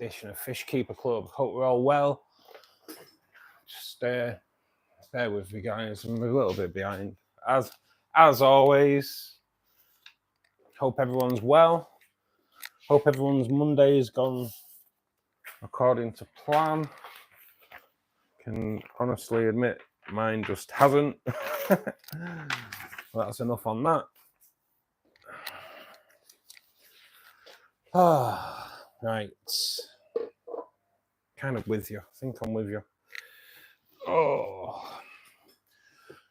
edition of Fishkeeper Club. Hope we're all well. Just bear with me, guys. I'm a little bit behind. As always, hope everyone's well. Hope everyone's Monday has gone according to plan. Can honestly admit mine just hasn't. Well, that's enough on that. Right. Kind of with you. I think I'm with you. Oh.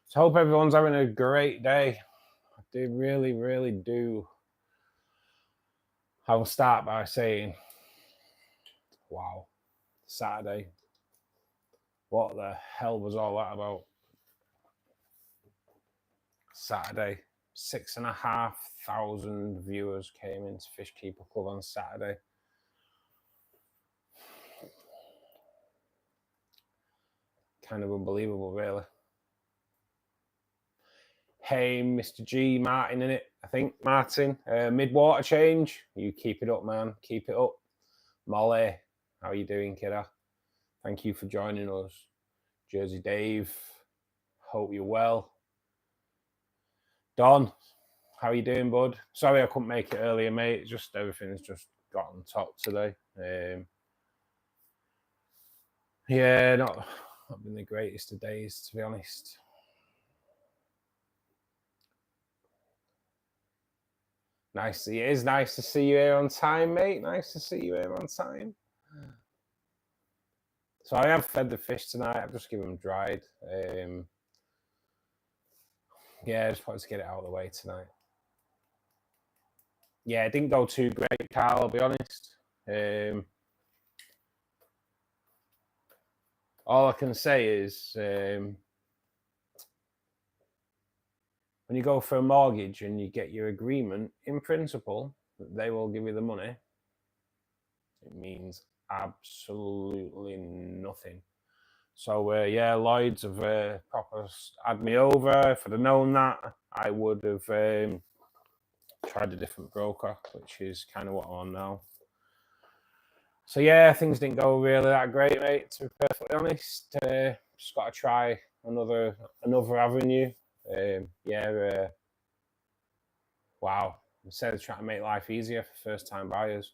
So hope everyone's having a great day. I do really do. I will start by saying, wow, Saturday. What the hell was all that about? Saturday, 6,500 viewers came into Fishkeeper Club on Saturday. Kind of unbelievable, really. Hey, Mr. G, Martin in it. I think, Martin, mid-water change. You keep it up, man. Keep it up. Molly, how are you doing, kiddo? Thank you for joining us. Jersey Dave, hope you're well. Don, how are you doing, bud? Sorry I couldn't make it earlier, mate. Just everything's just got on top today. Yeah, not been the greatest of days, to be honest. It is nice to see you here on time, mate. Nice to see you here on time. So I have fed the fish tonight. I've just given them dried. Yeah, I just wanted to get it out of the way tonight. Yeah, it didn't go too great, Carl, I'll be honest. All I can say is when you go for a mortgage and you get your agreement, in principle, that they will give you the money, it means absolutely nothing. So, yeah, Lloyds have proper had me over. If I'd have known that, I would have tried a different broker, which is kind of what I'm on now. So, yeah, things didn't go really that great, mate, to be perfectly honest. Just got to try another avenue. Wow. Instead of trying to make life easier for first-time buyers.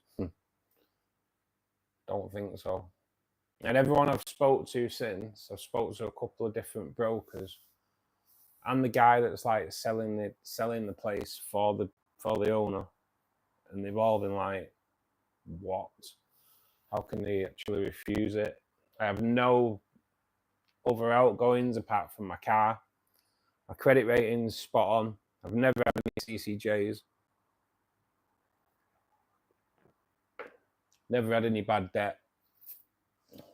Don't think so. And everyone I've spoke to since, I've spoke to a couple of different brokers, and the guy that's like selling the place for the owner, and they've all been like, "What? How can they actually refuse it?" I have no other outgoings apart from my car. My credit rating's spot on. I've never had any CCJs. Never had any bad debt.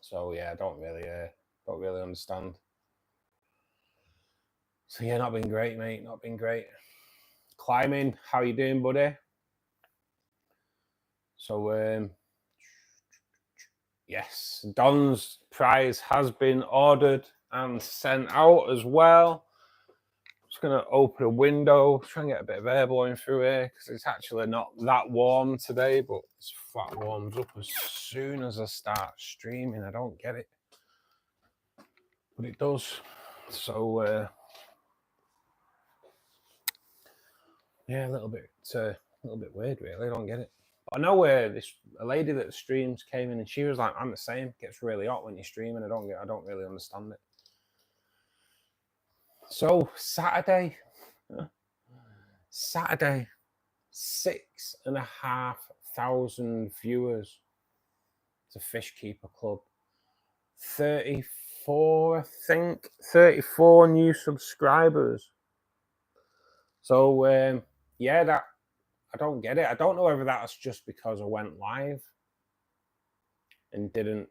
So yeah, I don't really understand. So yeah, not been great, mate. Not been great. Climbing, how you doing, buddy? So yes, Don's prize has been ordered and sent out as well. Just gonna open a window, try and get a bit of air blowing through here because it's actually not that warm today, but it's flat warms up as soon as I start streaming. I don't get it, but it does. So yeah, a little bit weird, really. I don't get it. But I know where a lady that streams came in and she was like, "I'm the same. It gets really hot when you're streaming. I don't really understand it." So Saturday, 6,500 viewers to Fishkeeper Club. 34, I think, 34 new subscribers. So yeah, that I don't get it. I don't know whether that's just because I went live and didn't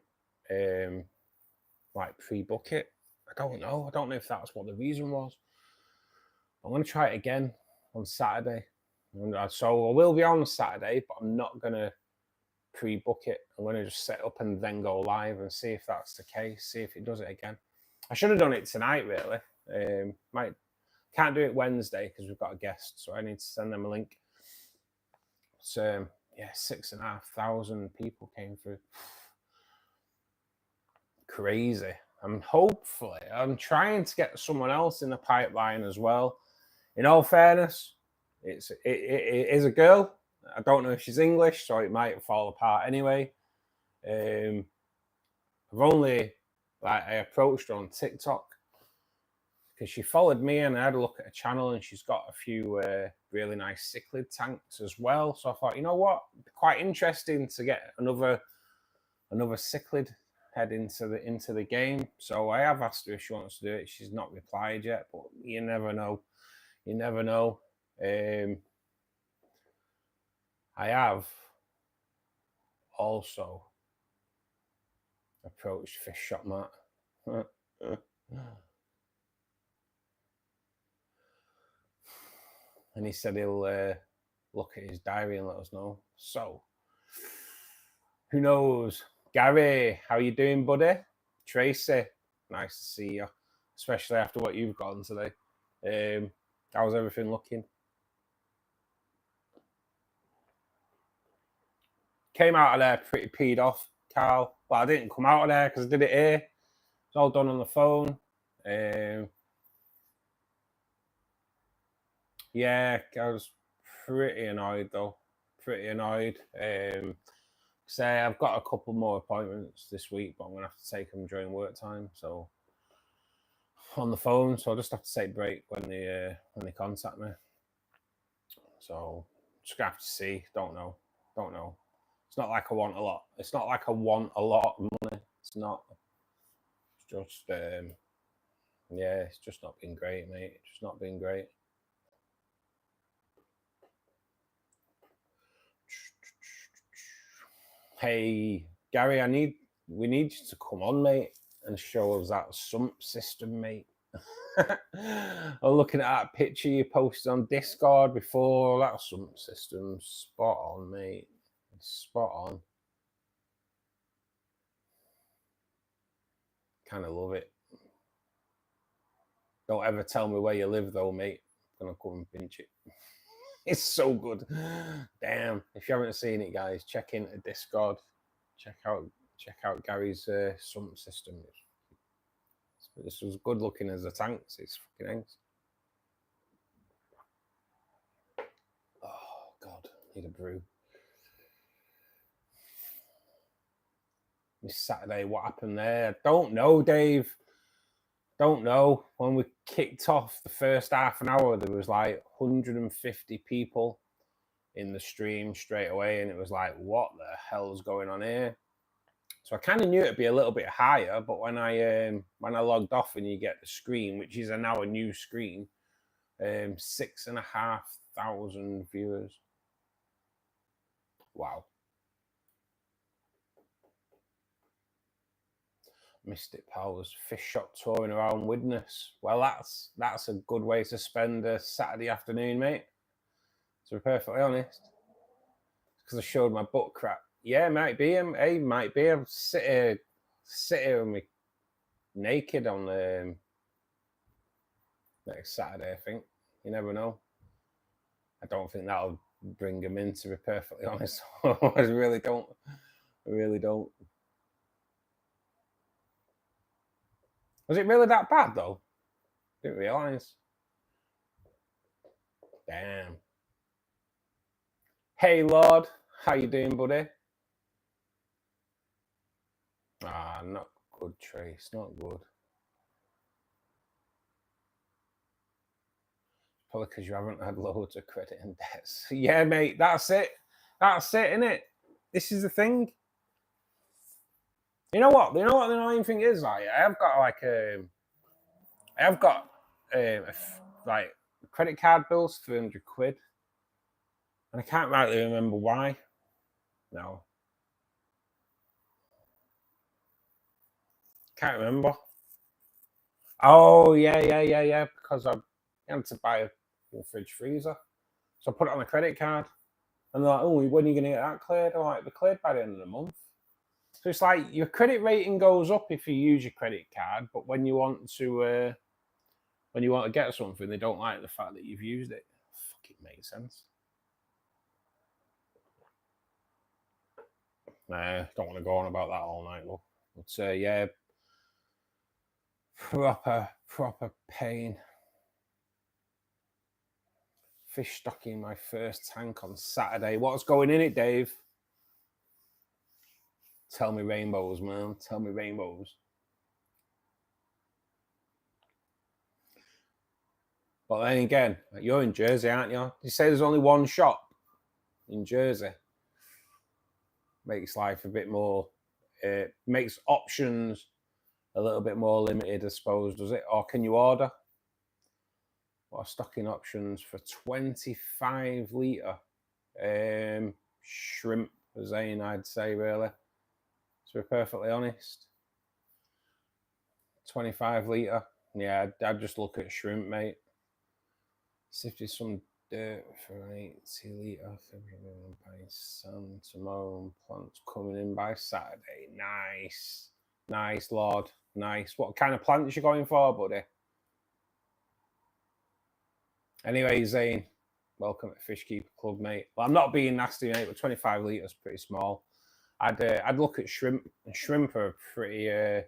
like pre-book it. I don't know. I don't know if that's what the reason was. I'm going to try it again on Saturday. So I will be on Saturday, but I'm not going to pre-book it. I'm going to just set up and then go live and see if that's the case, see if it does it again. I should have done it tonight, really. Can't do it Wednesday because we've got a guest, so I need to send them a link. So yeah, 6,500 people came through. Crazy. I'm trying to get someone else in the pipeline as well. In all fairness, it is a girl. I don't know if she's English, so it might fall apart anyway. I've only I approached her on TikTok because she followed me, and I had a look at her channel, and she's got a few really nice cichlid tanks as well. So I thought, you know what, quite interesting to get another cichlid head into the game. So I have asked her if she wants to do it. She's not replied yet, but you never know. You never know. I have also approached Fish Shop Matt. And he said he'll look at his diary and let us know. So, who knows? Gary, how you doing, buddy? Tracy, nice to see you, especially after what you've gotten today. How's everything looking? Came out of there pretty peed off, Carl. Well, I didn't come out of there because I did it here. It's all done on the phone. Yeah, I was pretty annoyed though. Pretty annoyed. Say I've got a couple more appointments this week, but I'm gonna have to take them during work time. So on the phone, so I'll just have to take a break when they contact me. So just gonna have to see. Don't know. It's not like I want a lot. It's not like I want a lot of money. It's not. It's just yeah, it's just not been great, mate. It's just not been great. Hey, Gary, we need you to come on, mate, and show us that sump system, mate. I'm looking at that picture you posted on Discord before. That sump system, spot on, mate. Spot on. Kind of love it. Don't ever tell me where you live, though, mate. I'm gonna come and pinch it. It's so good. Damn! If you haven't seen it, guys, check into Discord. Check out Gary's sump system. This was good looking as the tanks. It's fucking eggs. Oh God, need a brew. This Saturday, what happened there? Don't know, Dave. Don't know. When we kicked off the first half an hour, there was like 150 people in the stream straight away, and it was like, what the hell's going on here? So I kind of knew it'd be a little bit higher, but when I logged off and you get the screen, which is now a new screen, 6,500 viewers. Wow. Mystic Powers fish shop touring around Widnes. Well, that's a good way to spend a Saturday afternoon, mate. To be perfectly honest, because I showed my butt crack. Yeah, might be him. Hey, might be. I'll sit here with me naked on next Saturday. I think you never know. I don't think that'll bring him in. To be perfectly honest, I really don't. Was it really that bad though? Didn't realise. Damn. Hey Lord, how you doing, buddy? Ah, not good, Trace. Not good. Probably because you haven't had loads of credit and debts. Yeah, mate, that's it. That's it, innit? This is the thing. You know what? The annoying thing is, like, I have got like credit card bills, 300 quid, and I can't rightly remember why. No, can't remember. Oh yeah. Because I had to buy a fridge freezer, so I put it on a credit card, and they're like, "Oh, when are you going to get that cleared?" I'm like, "They're cleared by the end of the month." So it's like your credit rating goes up if you use your credit card, but when you want to get something, they don't like the fact that you've used it. Fucking makes sense. Nah, don't want to go on about that all night, though. But yeah, proper pain. Fish stocking my first tank on Saturday. What's going in it, Dave? Tell me rainbows, man. Tell me rainbows. But then again, you're in Jersey, aren't you? You say there's only one shop in Jersey. Makes life a bit more, makes options a little bit more limited, I suppose, does it? Or can you order? What are stocking options for 25 litre? Shrimp, Zane, I'd say, really. To be perfectly honest. 25 litre. Yeah, I'd just look at shrimp, mate. Sifted some dirt for an 80 litre. Sand tomorrow. Plants coming in by Saturday. Nice. Nice, Lord. Nice. What kind of plants you going for, buddy? Anyway, Zane, welcome to Fishkeeper Club, mate. Well, I'm not being nasty, mate, but 25 litres pretty small. I'd look at shrimp, and shrimp are pretty. They're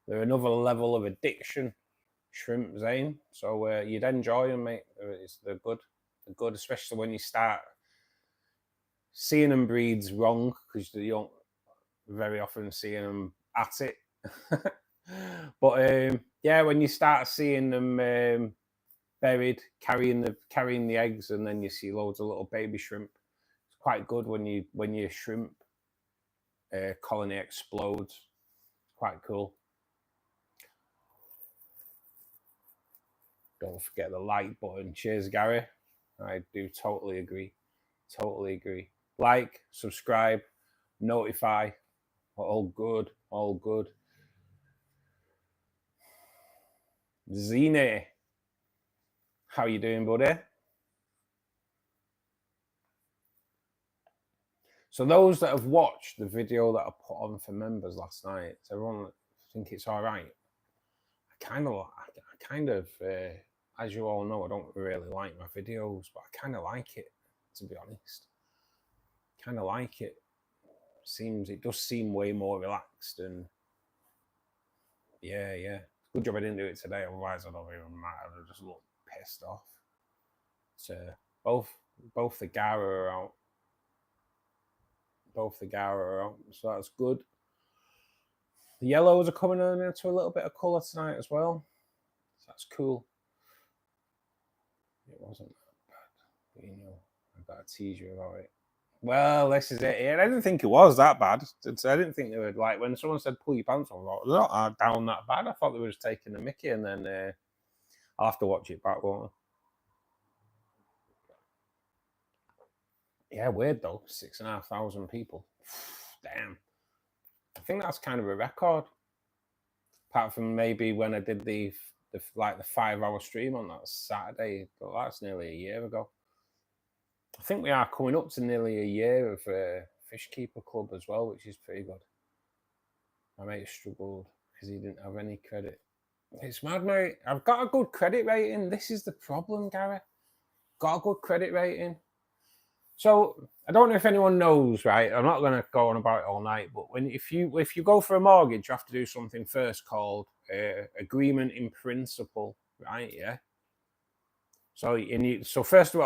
another level of addiction. Shrimp, Zane. So you'd enjoy them, mate. They're good. They're good, especially when you start seeing them breeds wrong, because you don't very often see them at it. But yeah, when you start seeing them buried, carrying the eggs, and then you see loads of little baby shrimp. It's quite good when your shrimp colony explodes. It's quite cool. Don't forget the like button. Cheers, Gary. I do totally agree. Totally agree. Like, subscribe, notify. All good. All good. Zine, how you doing, buddy? So those that have watched the video that I put on for members last night, does everyone think it's all right? I kind of, as you all know, I don't really like my videos, but I kind of like it, to be honest. Kind of like it. It does seem way more relaxed, and yeah. Good job I didn't do it today, otherwise I don't even matter. I'd have just looked pissed off. So both the Gara are out. Both the Gara are out, so that's good. The yellows are coming into a little bit of colour tonight as well. So that's cool. It wasn't that bad, but I've got to tease you about it. Well, this is it. I didn't think it was that bad. I didn't think they were like, when someone said pull your pants off, they're not down that bad. I thought they were just taking the mickey, and then I'll have to watch it back, won't I? Yeah, weird though. 6,500 people. Damn. I think that's kind of a record. Apart from maybe when I did the 5-hour stream on that Saturday, but that's nearly a year ago. I think we are coming up to nearly a year of Fishkeeper Club as well, which is pretty good. My mate struggled because he didn't have any credit. It's mad, mate. I've got a good credit rating. This is the problem, Gary. Got a good credit rating. So I don't know if anyone knows, right? I'm not going to go on about it all night, but if you go for a mortgage, you have to do something first called agreement in principle, right? Yeah. So first of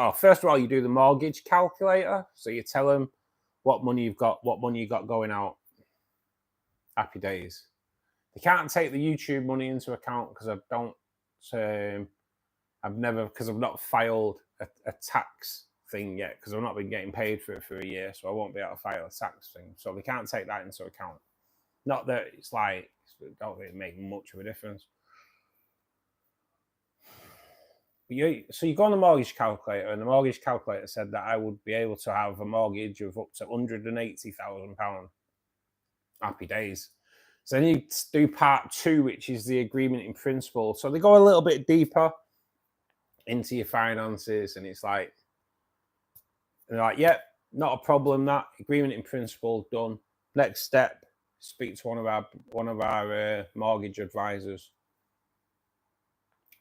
all, you do the mortgage calculator. So you tell them what money you got going out. Happy days. They can't take the YouTube money into account because I've not filed a tax thing yet, because I've not been getting paid for it for a year, so I won't be able to file a tax thing. So they can't take that into account. Not that it's like it don't really make much of a difference. So you go on the mortgage calculator, and the mortgage calculator said that I would be able to have a mortgage of up to £180,000. Happy days. So then you do part 2, which is the agreement in principle. So they go a little bit deeper into your finances, and it's like, they're like, yep, not a problem. That agreement in principle done. Next step, speak to one of our mortgage advisors.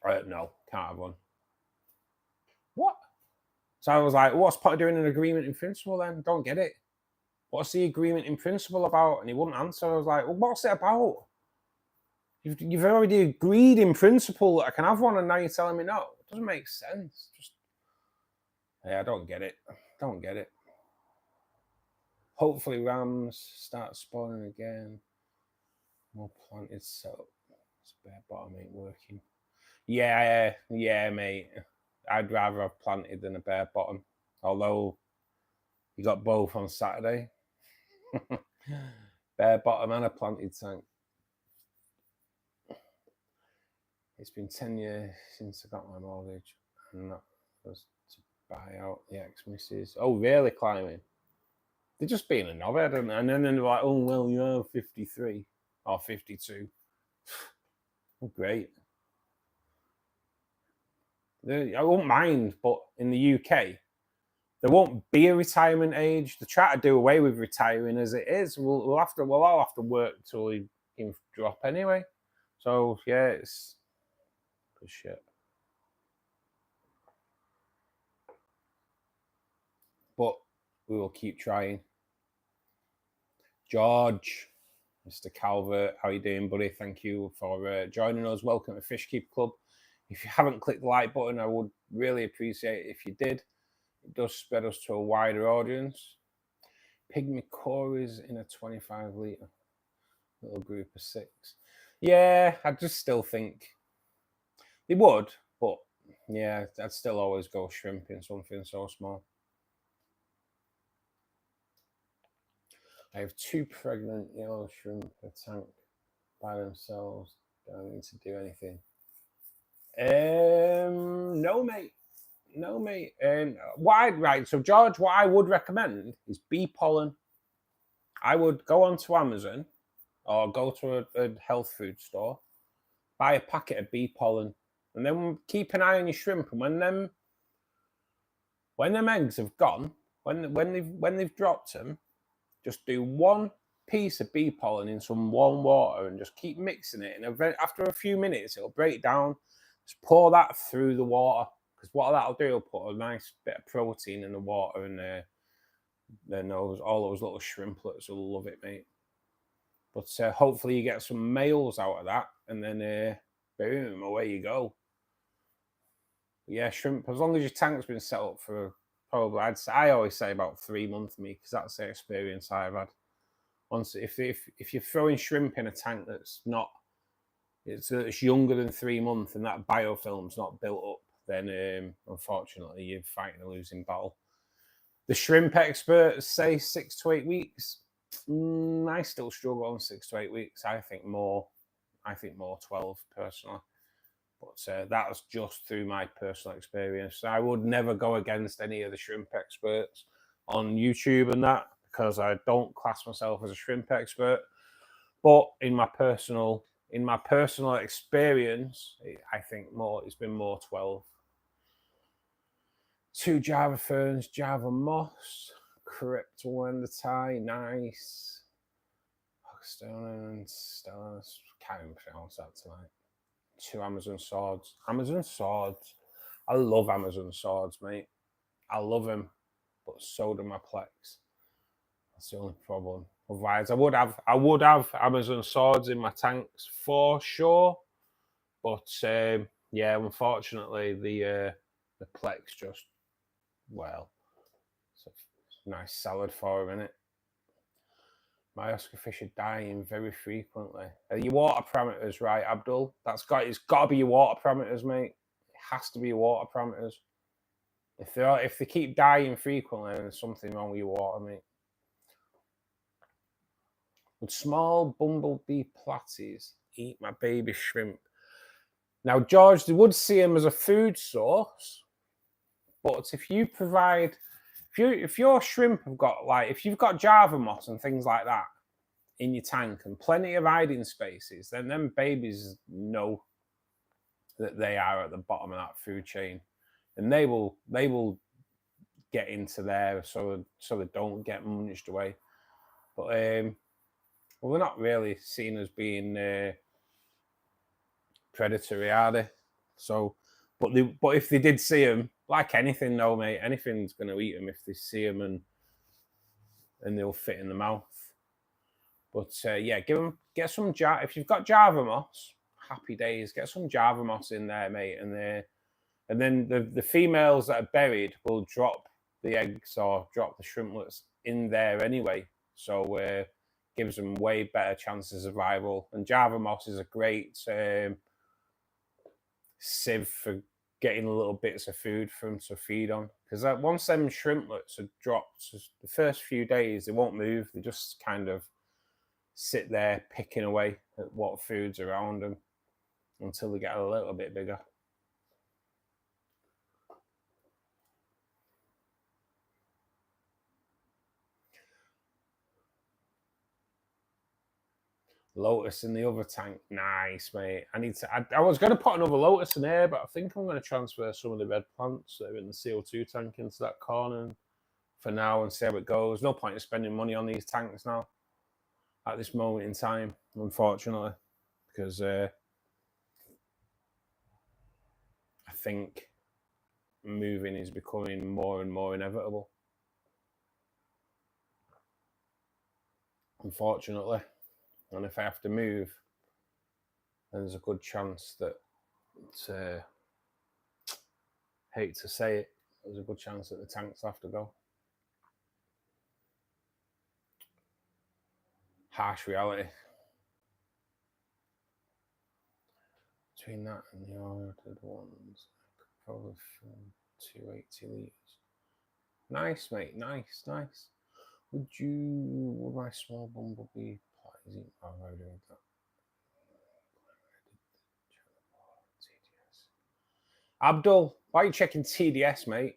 No, can't have one. What? So I was like, what's the point of doing an agreement in principle then? Don't get it. what's the agreement in principle about? And he wouldn't answer. I was like, well, what's it about? You've already agreed in principle that I can have one, and now you're telling me no. It doesn't make sense. Just, yeah, I don't get it. Don't get it. Hopefully rams start spawning again. More planted setup. This bare bottom ain't working. Yeah, mate. I'd rather have planted than a bare bottom. Although you got both on Saturday. Bare bottom and a planted tank. It's been 10 years since I got my mortgage, and that was to buy out the ex-missus. Oh, really, climbing? They're just being a knobhead, and then they're like, oh, well, you're 53 or 52. Oh, great. I won't mind, but in the UK, there won't be a retirement age. They try to do away with retiring as it is. We'll all have to work till we can drop anyway. So yeah, it's good shit. But we will keep trying. George, Mr. Calvert, how you doing, buddy? Thank you for joining us. Welcome to Fishkeeper Club. If you haven't clicked the like button, I would really appreciate it if you did. It does spread us to a wider audience. Pygmy cories in a 25 litre little group of 6. Yeah, I just still think they would, but yeah, I'd still always go shrimp in something so small. I have 2 pregnant yellow shrimp per tank by themselves. Don't need to do anything. No, mate. No, mate. Right, so George, what I would recommend is bee pollen. I would go onto Amazon or go to a health food store, buy a packet of bee pollen, and then keep an eye on your shrimp. And when them eggs have gone, when they've dropped them, just do 1 piece of bee pollen in some warm water and just keep mixing it. And after a few minutes, it'll break down. Just pour that through the water, because what that'll do, it'll put a nice bit of protein in the water, and then all those little shrimplets will love it, mate. But hopefully you get some males out of that, and then boom, away you go. But yeah, shrimp, as long as your tank's been set up for probably, I always say about 3 months, me, because that's the experience I've had. Once, if you're throwing shrimp in a tank that's not, it's younger than 3 months, and that biofilm's not built up, then unfortunately you're fighting a losing battle. The shrimp experts say 6 to 8 weeks. I still struggle on 6 to 8 weeks. I think more 12 personally. But that's just through my personal experience. I would never go against any of the shrimp experts on YouTube and that, because I don't class myself as a shrimp expert. But in my personal experience, I think it's been more 12. 2 Java ferns, Java moss, cryptolentite, nice. Pakistani, can't even pronounce that tonight. 2 Amazon swords. Amazon swords. I love Amazon swords, mate. I love them, but so do my plex. That's the only problem. Otherwise, I would have Amazon swords in my tanks for sure. But yeah, unfortunately, the plex just, well, it's a nice salad for them, innit? My Oscar fish are dying very frequently. Are your water parameters right, Abdul? It's got to be your water parameters, mate. It has to be your water parameters. If they keep dying frequently, then there's something wrong with your water, mate. Would small bumblebee platies eat my baby shrimp? Now, George, they would see them as a food source, but if you provide, if your shrimp have got, like, if you've got Java moss and things like that in your tank and plenty of hiding spaces, then them babies know that they are at the bottom of that food chain, and they will get into there so they don't get munched away. But well, they're not really seen as being predatory, are they? So, but if they did see them, like anything, though, mate, anything's going to eat them if they see them. And and they'll fit in the mouth. But yeah, get some if you've got Java moss, happy days. Get some Java moss in there, mate, and then the females that are buried will drop the eggs or drop the shrimplets in there anyway. So gives them way better chances of survival. And Java moss is a great sieve for getting little bits of food for them to feed on. Because once them shrimplets are dropped, the first few days they won't move. They just kind of sit there picking away at what food's around them until they get a little bit bigger. Lotus in the other tank. Nice, mate. I was going to put another lotus in here, but I think I'm going to transfer some of the red plants that are in the CO2 tank into that corner for now and see how it goes. No point in spending money on these tanks now at this moment in time, unfortunately, because I think moving is becoming more and more inevitable, unfortunately. And if I have to move, then there's a good chance that, hate to say it, there's a good chance that the tanks have to go. Harsh reality. Between that and the ordered ones, I could probably fill 280 litres. Nice, mate. Nice, nice. Would my small bumblebee please eat my road with that? Abdul, why are you checking TDS, mate?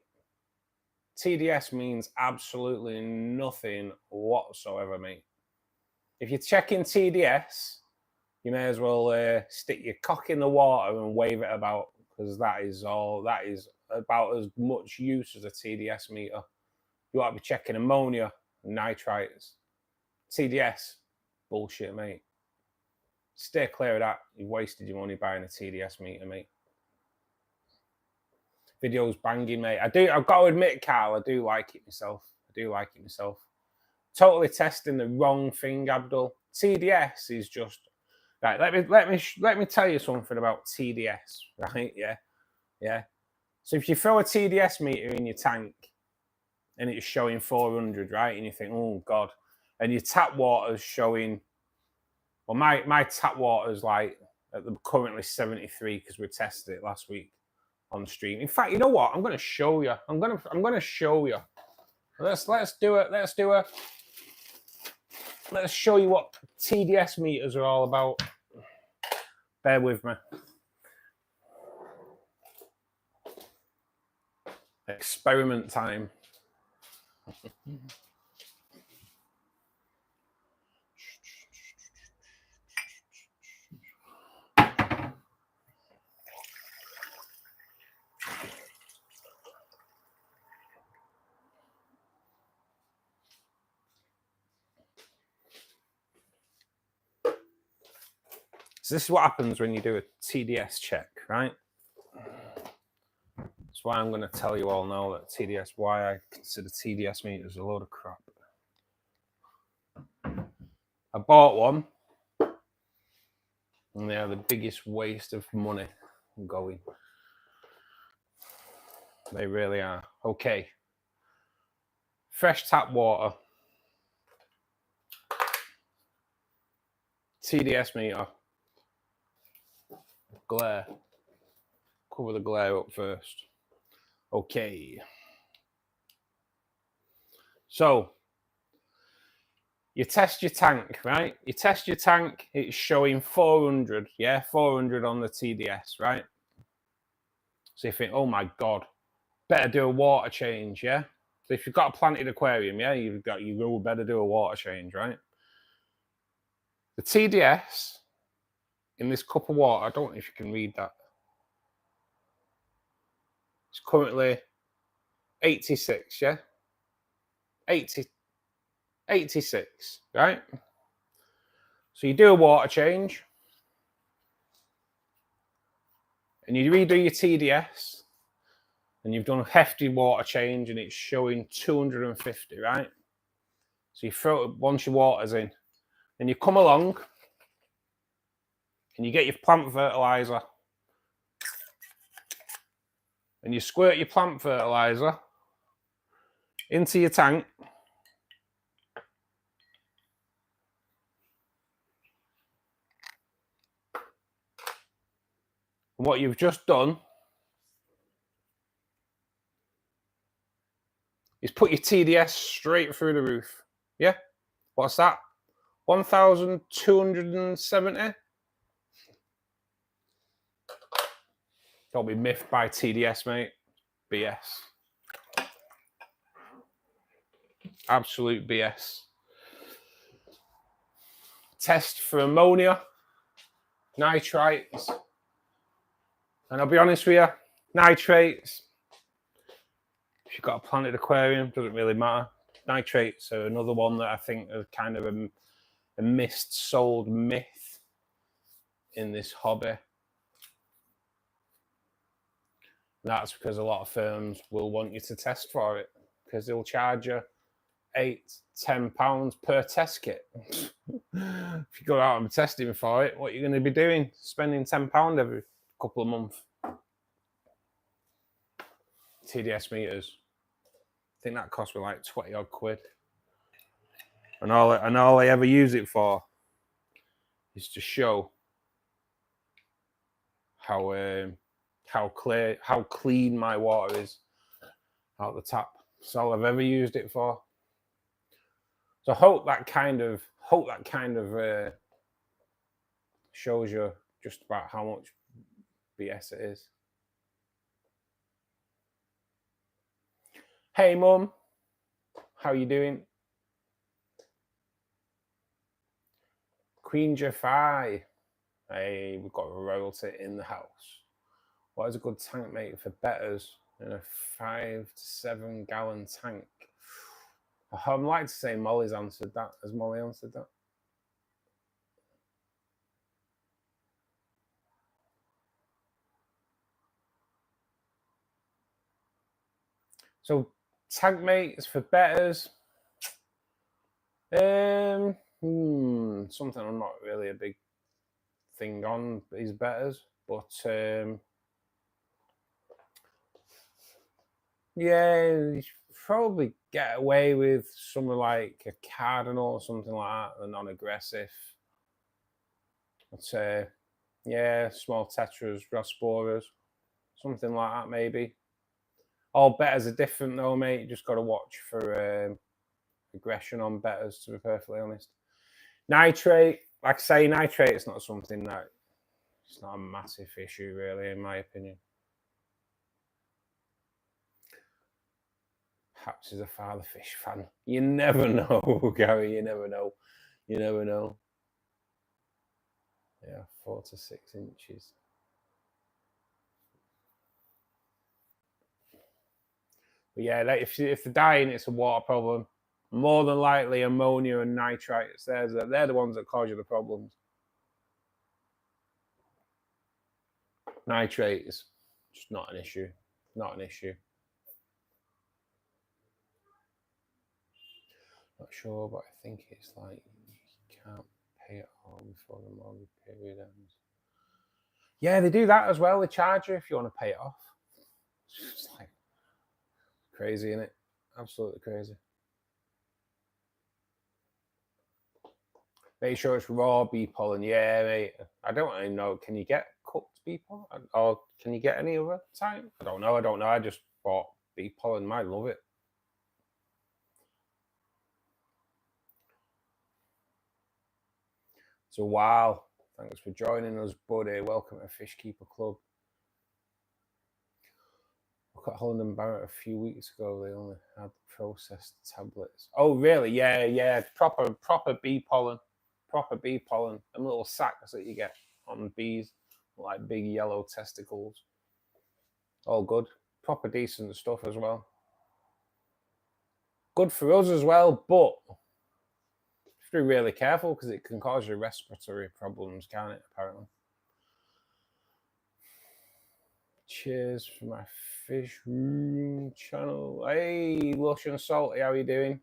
TDS means absolutely nothing whatsoever, mate. If you're checking TDS, you may as well stick your cock in the water and wave it about, because that is about as much use as a TDS meter. You ought to be checking ammonia and nitrates. TDS, bullshit, mate. Stay clear of that. You've wasted your money buying a TDS meter, mate. Video's banging, mate. I've got to admit, Carl, I do like it myself. Totally testing the wrong thing, Abdul. TDS is just right. Let me tell you something about TDS, right? Yeah. So if you throw a TDS meter in your tank and it's showing 400, right, and you think, oh god, and your tap water's showing, well, my tap water's like currently 73 because we tested it last week on stream. In fact, you know what? I'm going to show you. I'm going to show you. Let's do it. Let's show you what TDS meters are all about. Bear with me. Experiment time. So this is what happens when you do a TDS check, right? That's why I'm going to tell you all now that TDS, why I consider TDS meters a load of crap. I bought one, and they are the biggest waste of money going. They really are. Okay. Fresh tap water. TDS meter. Glare. Cover the glare up first. Okay. So, you test your tank, right? You test your tank, it's showing 400, yeah? 400 on the TDS, right? So you think, oh my God, better do a water change, yeah? So if you've got a planted aquarium, yeah, you better do a water change, right? The TDS in this cup of water, I don't know if you can read that. It's currently 86, yeah? 86, right? So you do a water change and you redo your TDS and you've done a hefty water change and it's showing 250, right? So you throw it once your water's in. Then you come along and you get your plant fertiliser. And you squirt your plant fertiliser into your tank. And what you've just done is put your TDS straight through the roof. Yeah? What's that? 1,270? Don't be miffed by TDS, mate. BS. Absolute BS. Test for ammonia, nitrates. And I'll be honest with you, nitrates, if you've got a planted aquarium, doesn't really matter. Nitrates are another one that I think are kind of a sold myth in this hobby. That's because a lot of firms will want you to test for it because they'll charge you £8–10 per test kit. If you go out and testing for it, what you're going to be doing? Spending £10 every couple of months. TDS meters. I think that cost me like 20 odd quid. And all I ever use it for is to show how clean my water is out the tap. That's all I've ever used it for. So I hope that kind of shows you just about how much BS it is. Hey mum, how you doing? Queen Jafai. Hey, we've got a royalty in the house. What is a good tank mate for bettas in a 5 to 7 gallon tank? I'd like to say Molly's answered that. Has Molly answered that? So tank mates for bettas. Something I'm not really a big thing on is bettas, but yeah, you probably get away with something like a cardinal or something like that, a non-aggressive. I'd say, yeah, small tetras, rasboras, something like that maybe. All bettas are different though, mate. You just got to watch for aggression on bettas, to be perfectly honest. Nitrate, like I say, nitrate is not something that, it's not a massive issue really, in my opinion. Perhaps is a father fish fan. You never know, Gary. You never know. You never know. Yeah, 4 to 6 inches. But yeah, if they're dying, it's a water problem. More than likely, ammonia and nitrates. They're the ones that cause you the problems. Nitrates, just not an issue. Not an issue. Not sure, but I think it's like you can't pay it all before the mortgage period ends. Yeah, they do that as well. They charge you if you want to pay it off. It's just like crazy, isn't it? Absolutely crazy. Make sure it's raw bee pollen. Yeah, mate. I don't really know. Can you get cooked bee pollen? Or can you get any other type? I don't know. I just bought bee pollen. I love it. So wow. Thanks for joining us, buddy. Welcome to Fishkeeper Club. Look at Holland and Barrett a few weeks ago. They only had processed tablets. Oh, really? Yeah. Proper bee pollen. Proper bee pollen. Them little sacks that you get on bees, like big yellow testicles. All good. Proper decent stuff as well. Good for us as well, but you have to be really careful because it can cause you respiratory problems, can't it, apparently? Cheers for my fish room channel. Hey, Lush and Salty, how are you doing?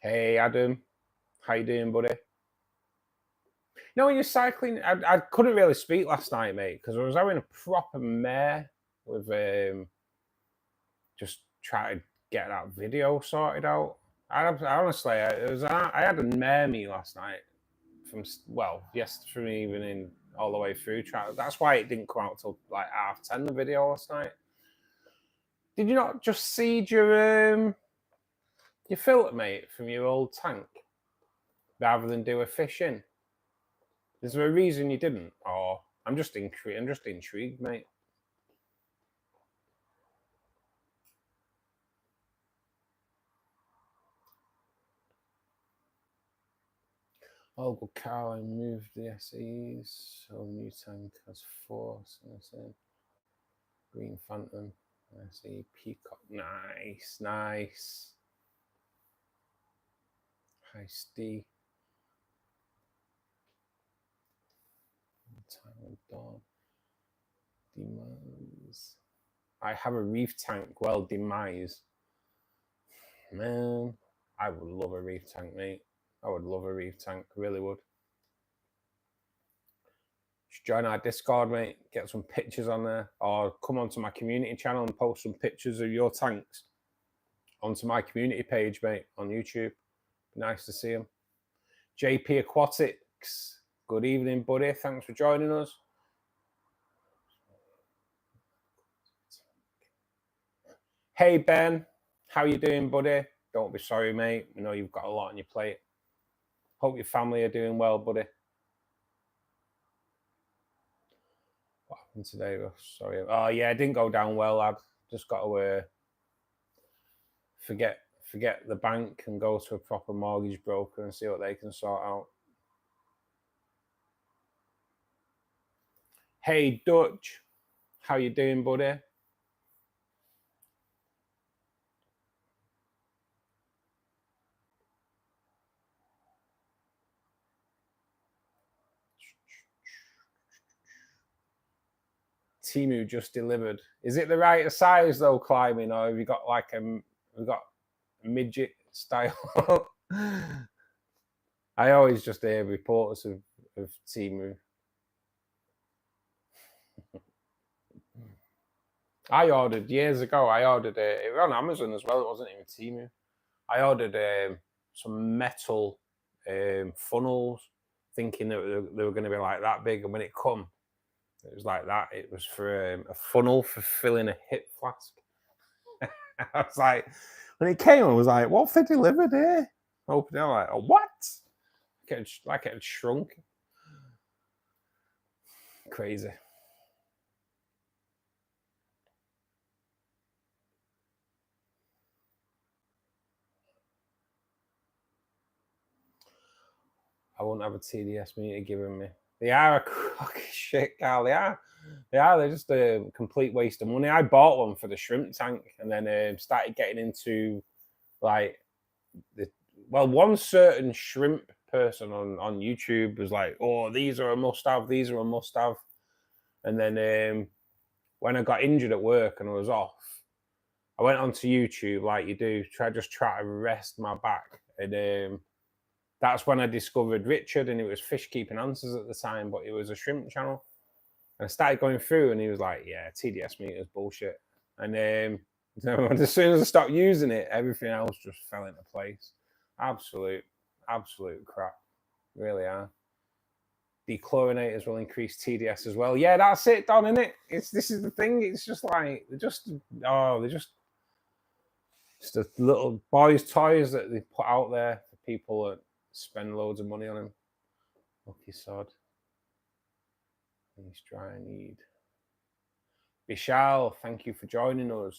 Hey, Adam. How you doing, buddy? No, when you're cycling, I couldn't really speak last night, mate, because I was having a proper mare with just trying to get that video sorted out. I honestly, I had a mare me last night from yes, from evening all the way through. That's why it didn't come out till like 10:30 the video last night. Did you not just seed your filter, mate, from your old tank rather than do a fish in? Is there a reason you didn't, or I'm just intrigued, mate. Oh, good Caroline moved the SEs, so new tank has 4. So Green Phantom, SE Peacock, nice. High D. Time of dawn. Demise. I have a reef tank. Well, demise. Man, I would love a reef tank, mate. I would love a reef tank. Really would. Just join our Discord, mate. Get some pictures on there, or come onto my community channel and post some pictures of your tanks onto my community page, mate, on YouTube. Nice to see them. JP Aquatics. Good evening, buddy. Thanks for joining us. Hey, Ben. How you doing, buddy? Don't be sorry, mate. We know you've got a lot on your plate. Hope your family are doing well, buddy. What happened today? Oh, sorry. Oh, yeah, it didn't go down well, lad. Just got to forget the bank and go to a proper mortgage broker and see what they can sort out. Hey, Dutch. How you doing, buddy? Timu just delivered. Is it the right size though, climbing, or have you got like we've got midget style? I always just hear reports of Timu. I ordered years ago. I ordered it was on Amazon as well. It wasn't even Timu. I ordered some metal funnels, thinking that they were going to be like that big, and when it come, it was like that. It was for a funnel for filling a hip flask. I was like, when it came, I was like, what have they delivered here? Opened it, I'm like, oh, what? Like it had shrunk. Crazy. I won't have a TDS meter given me. They are a crock of shit, Carl. They are. They're just a complete waste of money. I bought one for the shrimp tank and then started getting into like one certain shrimp person on YouTube was like, oh, these are a must-have, these are a must-have. And then when I got injured at work and I was off, I went onto YouTube like you do, try to rest my back. And that's when I discovered Richard, and it was Fishkeeping Answers at the time, but it was a shrimp channel. And I started going through, and he was like, yeah, TDS meter is bullshit. And as soon as I stopped using it, everything else just fell into place. Absolute crap. Really are. Dechlorinators will increase TDS as well. Yeah, that's it, Don, isn't it? This is the thing. It's just like they're just the little boys' toys that they put out there for people that spend loads of money on them. Lucky sod. He's dry need. Vishal, thank you for joining us.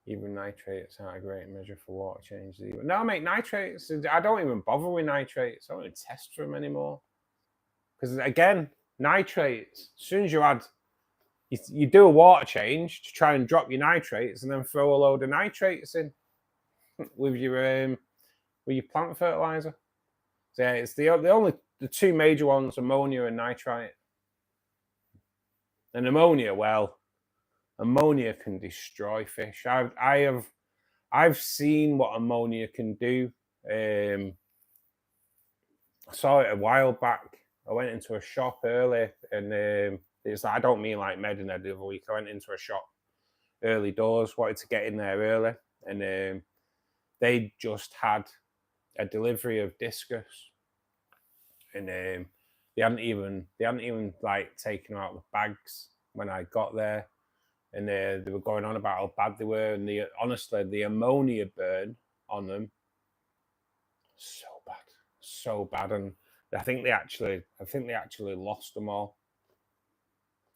Even nitrates aren't a great measure for water change. No, mate, nitrates, I don't even bother with nitrates. I don't even test for them anymore. Because again, nitrates, as soon as you do a water change to try and drop your nitrates and then throw a load of nitrates in with your plant fertilizer. So yeah, it's the two major ones, ammonia and nitrite. And ammonia, well, ammonia can destroy fish. I've I've seen what ammonia can do. I saw it a while back. I went into a shop early, and it's I don't mean like Medina the other week. I went into a shop early doors, wanted to get in there early, and they just had a delivery of discus, and they hadn't even like taken them out of the bags when I got there, and they were going on about how bad they were, and honestly the ammonia burn on them, so bad, and I think they actually lost them all.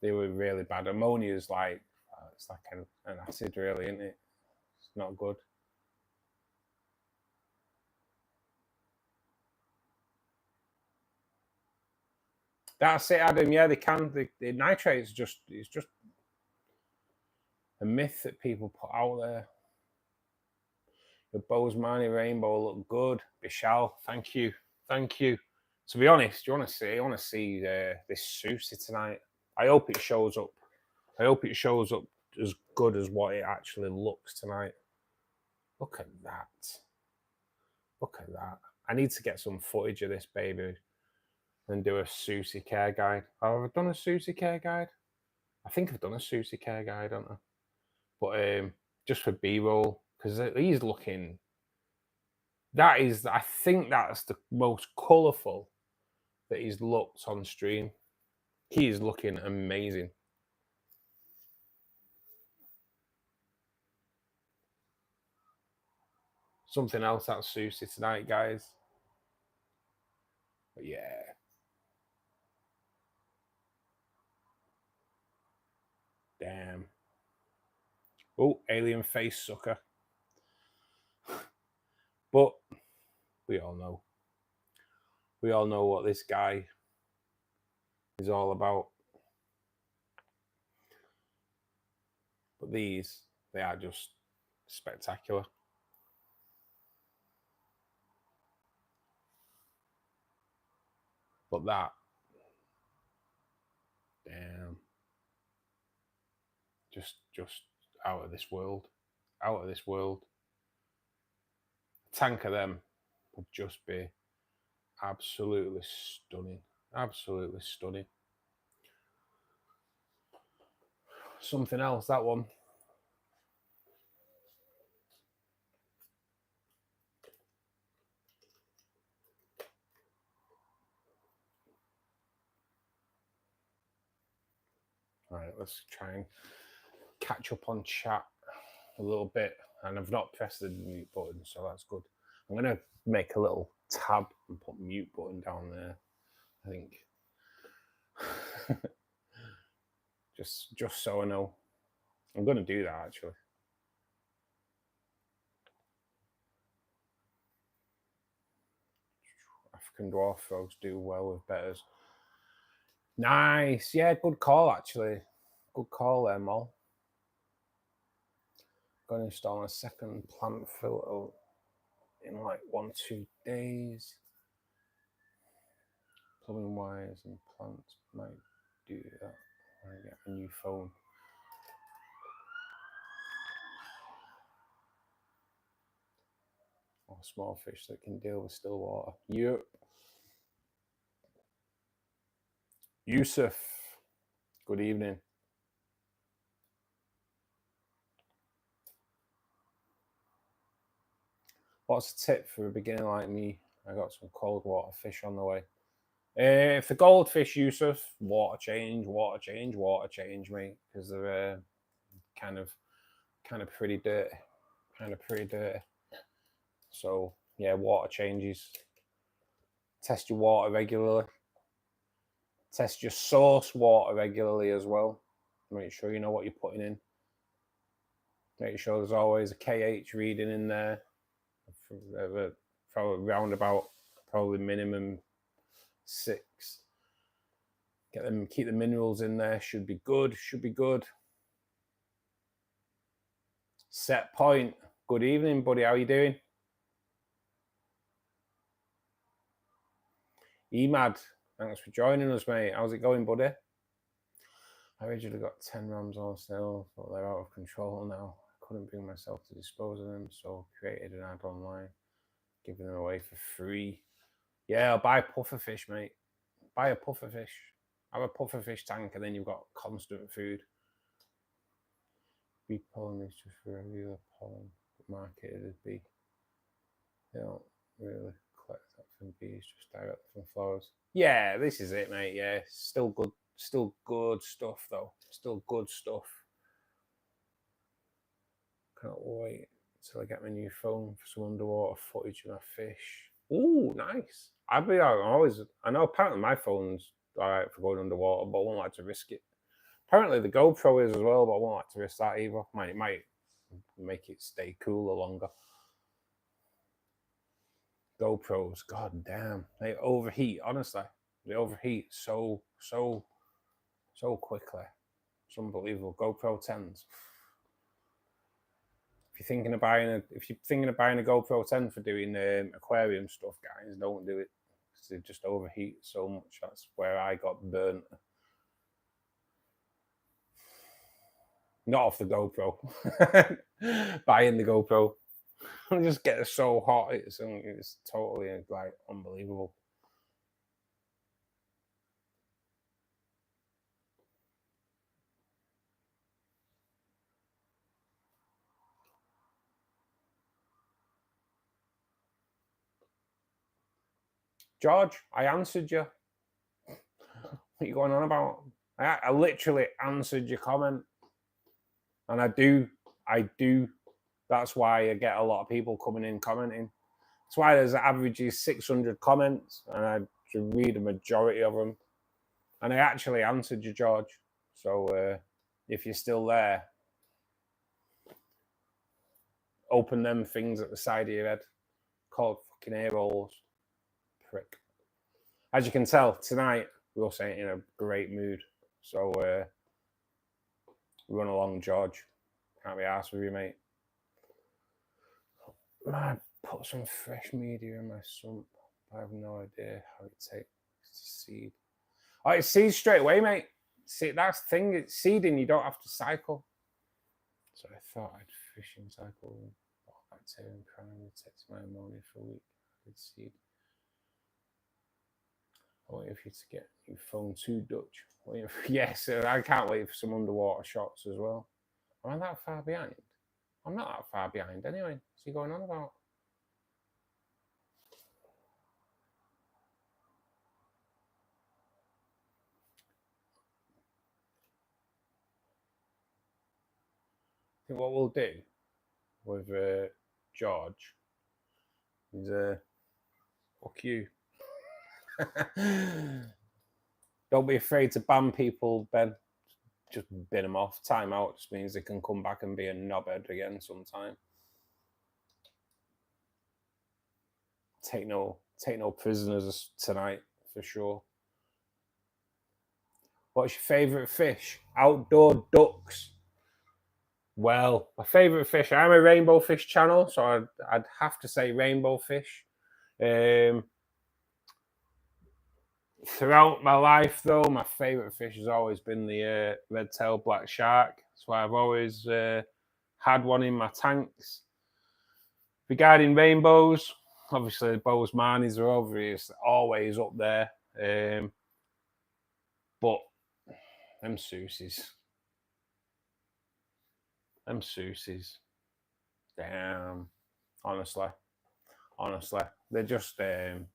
They were really bad. Ammonia is like it's like an acid, really, isn't it? It's not good. That's it, Adam. Yeah, they can. The nitrates it's just a myth that people put out there. The Bosemani rainbow look good. Bishal, thank you. To be honest, I want to see this Susie tonight. I hope it shows up. I hope it shows up as good as what it actually looks tonight. Look at that. Look at that. I need to get some footage of this baby and do a Susie care guide. Have I done a Susie care guide? I think I've done a Susie care guide, haven't I? But just for B-roll, because he's looking. I think that's the most colourful that he's looked on stream. He is looking amazing. Something else at Susie tonight, guys. But yeah. Damn. Oh, alien face sucker. But we all know. We all know what this guy is all about. But these, they are just spectacular. But that, damn, just out of this world. Out of this world. A tank of them would just be absolutely stunning. Absolutely stunning. Something else, that one. All right, let's try and catch up on chat a little bit. And I've not pressed the mute button, so that's good. I'm going to make a little tab and put mute button down there, I think. just so I know. I'm going to do that, actually. African dwarf frogs do well with bettas. Nice. Yeah, good call, actually. Good call there, Mol. Going to install a second plant filter in like 1-2 days. Plumbing wires and plants might do that when I get a new phone. Or small fish that can deal with still water. Yep. Yusuf, good evening. What's a tip for a beginner like me? I got some cold water fish on the way. If the goldfish, Yusuf, water change, mate, because they're kind of pretty dirty, So yeah, water changes. Test your water regularly. Test your source water regularly as well. Make sure you know what you're putting in. Make sure there's always a KH reading in there. Probably round about, probably minimum 6. Get them, keep the minerals in there. Should be good. Set point. Good evening, buddy. How are you doing? Emad, thanks for joining us, mate. How's it going, buddy? I originally got 10 rams on still, but they're out of control now. couldn't bring myself to dispose of them, so created an ad online, giving them away for free. Yeah, I'll buy pufferfish, mate. Buy a pufferfish. Have a pufferfish tank, and then you've got constant food. Bee pollen is just regular pollen marketed as bee. They don't really collect that from bees, just directly from flowers. Yeah, this is it, mate. Yeah, still good stuff though. Still good stuff. Can't wait until I get my new phone for some underwater footage of my fish. Ooh, nice. I know apparently my phone's alright for going underwater, but I won't like to risk it. Apparently the GoPro is as well, but I won't like to risk that either. It might make it stay cooler longer. GoPros, god damn, they overheat. Honestly, they overheat so quickly. It's unbelievable. GoPro 10s. If you're thinking of buying a GoPro 10 for doing aquarium stuff, guys, don't do it. They just overheat so much. That's where I got burnt. Not off the GoPro. Buying the GoPro. It just gets so hot. It's totally like unbelievable. George, I answered you. What are you going on about? I literally answered your comment. And I do. That's why I get a lot of people coming in commenting. That's why there's an average of 600 comments, and I read a majority of them. And I actually answered you, George. So if you're still there, open them things at the side of your head called fucking ear holes. Prick. As you can tell, tonight we're also in a great mood. So run along, George. Can't be arsed with you, mate. I put some fresh media in my sump. I have no idea how it takes to seed. Oh, it seeds straight away, mate. See, that's the thing. It's seeding. You don't have to cycle. So I thought I'd fishing cycle. Bacterium primary takes my ammonia for a week. I did seed. I'll wait for you to get your phone too, Dutch. Yes, I can't wait for some underwater shots as well. Am I that far behind? I'm not that far behind anyway. What's he going on about? I think what we'll do with George is fuck you. Don't be afraid to ban people, Ben. Just bin them off. Time out just means they can come back and be a knobhead again sometime. Take no prisoners tonight for sure. What's your favourite fish? Outdoor ducks. Well, my favourite fish. I'm a rainbow fish channel, so I'd have to say rainbow fish. Throughout my life, though, my favourite fish has always been the red-tailed black shark. That's why I've always had one in my tanks. Regarding rainbows, obviously the Bowes Marnies are always up there. But them Susies. Damn. Honestly. They're just... the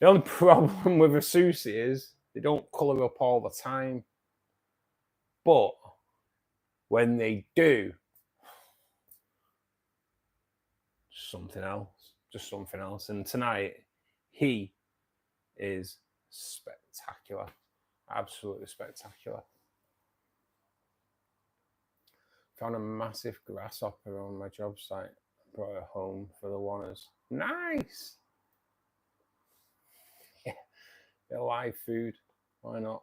only problem with a Susie is they don't colour up all the time. But when they do, something else. And tonight, he is spectacular. Absolutely spectacular. Found a massive grasshopper on my job site. Brought her home for the wanners. Nice! Yeah, live food. Why not?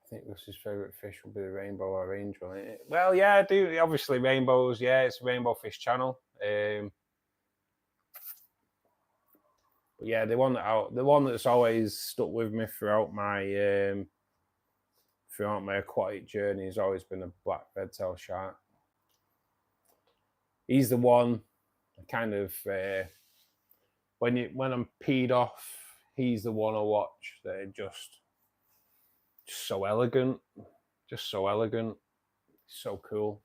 I think Russ's favourite fish will be the rainbow or angel. Well, yeah, I do. Obviously, rainbows. Yeah, it's a rainbow fish channel. But yeah, the one that's always stuck with me throughout my throughout my aquatic journey has always been a black red-tailed shark. He's the one kind of when I'm peed off, he's the one I watch that are just so elegant, so cool.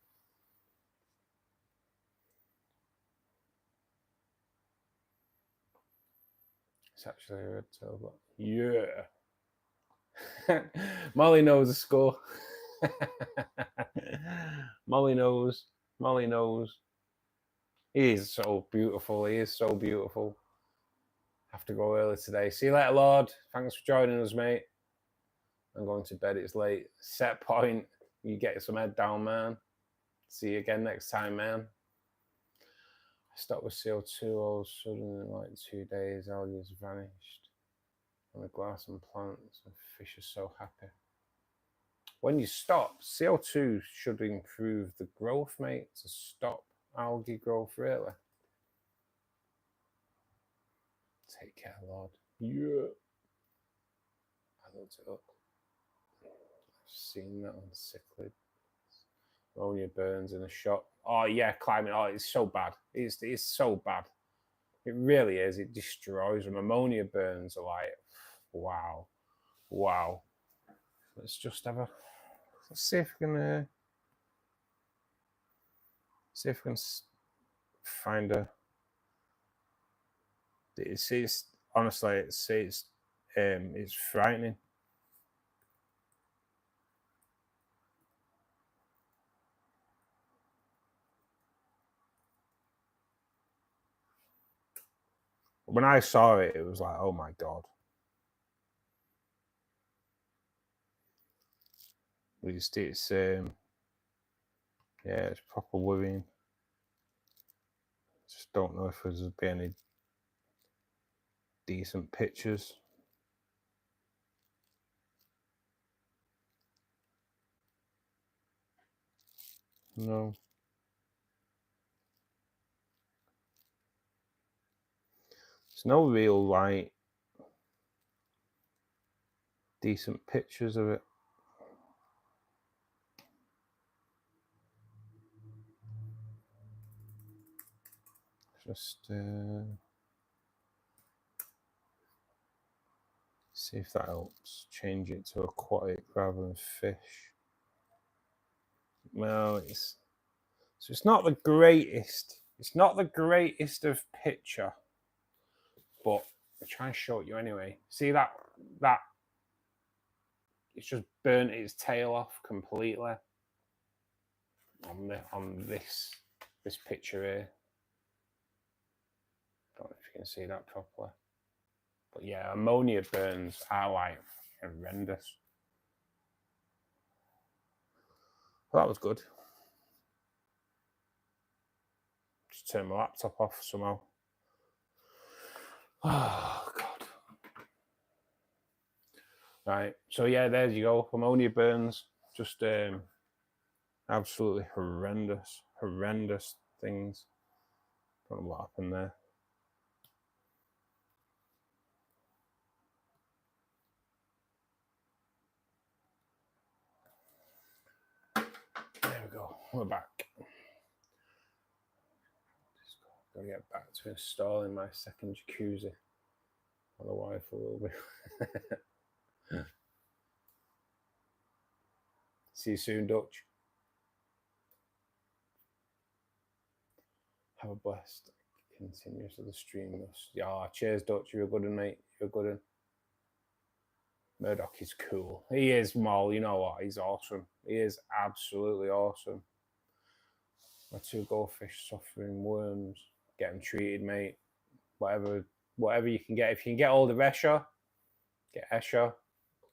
It's actually a red-tailed black. Yeah. Molly knows the score. Molly knows. He is so beautiful. Have to go early today. See you later, Lord. Thanks for joining us, mate. I'm going to bed. It's late. Set point. You get some head down, man. See you again next time, man. I stopped with CO2 all of a sudden in like 2 days. Algae has vanished. And the glass and plants and fish are so happy. When you stop, CO2 should improve the growth, mate, to stop algae growth, really. Take care, Lord. Yeah. I looked it up. I've seen that on Cichlid. Ammonia burns in a shop. Oh, yeah, climbing. Oh, it's so bad. It's so bad. It really is. It destroys them. Ammonia burns are like, wow. Let's just have a... Let's see if we can... see if we can find a... It's honestly, it's frightening. When I saw it, it was like, oh my God. It's yeah, it's proper worrying. Just don't know if there's be any decent pictures. No. There's no real like decent pictures of it. Just see if that helps. Change it to aquatic rather than fish. Well, it's not the greatest. It's not the greatest of picture, but I'll try and show it you anyway. See that it's just burnt its tail off completely on this picture here. Don't know if you can see that properly. But yeah, ammonia burns are like horrendous. Well, that was good. Just turn my laptop off somehow. Oh, God. Right, so yeah, there you go. Ammonia burns. Just absolutely horrendous things. Don't know what happened there. There we go. We're back. Gotta get back to installing my second jacuzzi. Otherwise, I will be. See you soon, Dutch. Have a blessed continuous of the stream. Yeah, cheers, Dutch. You're a good one, mate. You're a good one. Murdoch is cool. He is, Mal. You know what? He's awesome. He is absolutely awesome. My 2 goldfish suffering worms. Get them treated, mate. Whatever you can get. If you can get hold of Escher, get Escher.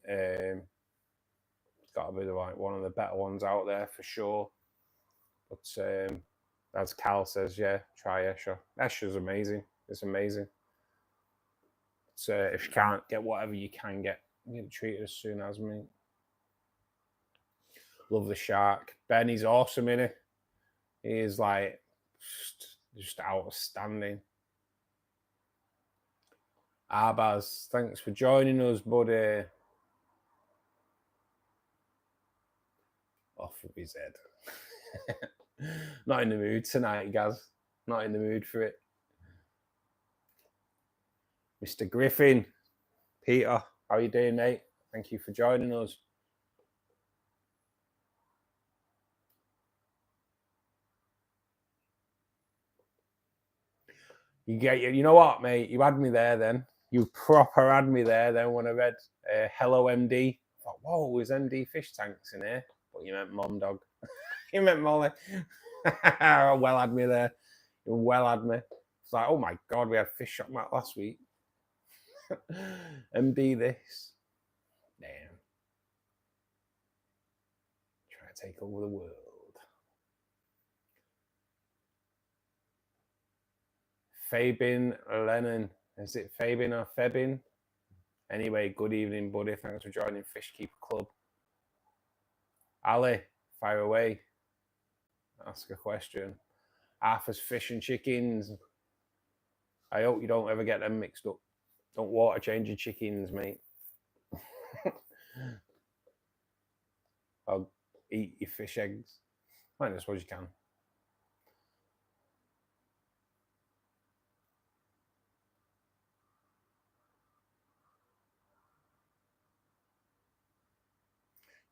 It's got to be like one of the better ones out there for sure. But as Cal says, yeah, try Escher. Escher's amazing. It's amazing. So if you can't get whatever you can get treated as soon as me. Love the shark. Benny's awesome in it. He is like just outstanding. Arbaz, thanks for joining us, buddy. off of his head. Not in the mood tonight, Gaz. Not in the mood for it. Mr. Griffin, Peter, how you doing, mate? Thank you for joining us. You know what, mate? You had me there then. You proper had me there then when I read Hello MD. I thought, whoa, there's MD fish tanks in here. But you meant Mom Dog. You meant Molly. Well had me there. You well had me. It's like, oh my God, we had Fish Shop Mat last week. MD this. Damn. Try to take over the world. Fabin Lennon. Is it Fabin or Febin? Anyway, good evening, buddy. Thanks for joining Fishkeeper Club. Ali, fire away. Ask a question. Arthur's fish and chickens. I hope you don't ever get them mixed up. Don't water change your chickens, mate. Or eat your fish eggs. I suppose you can.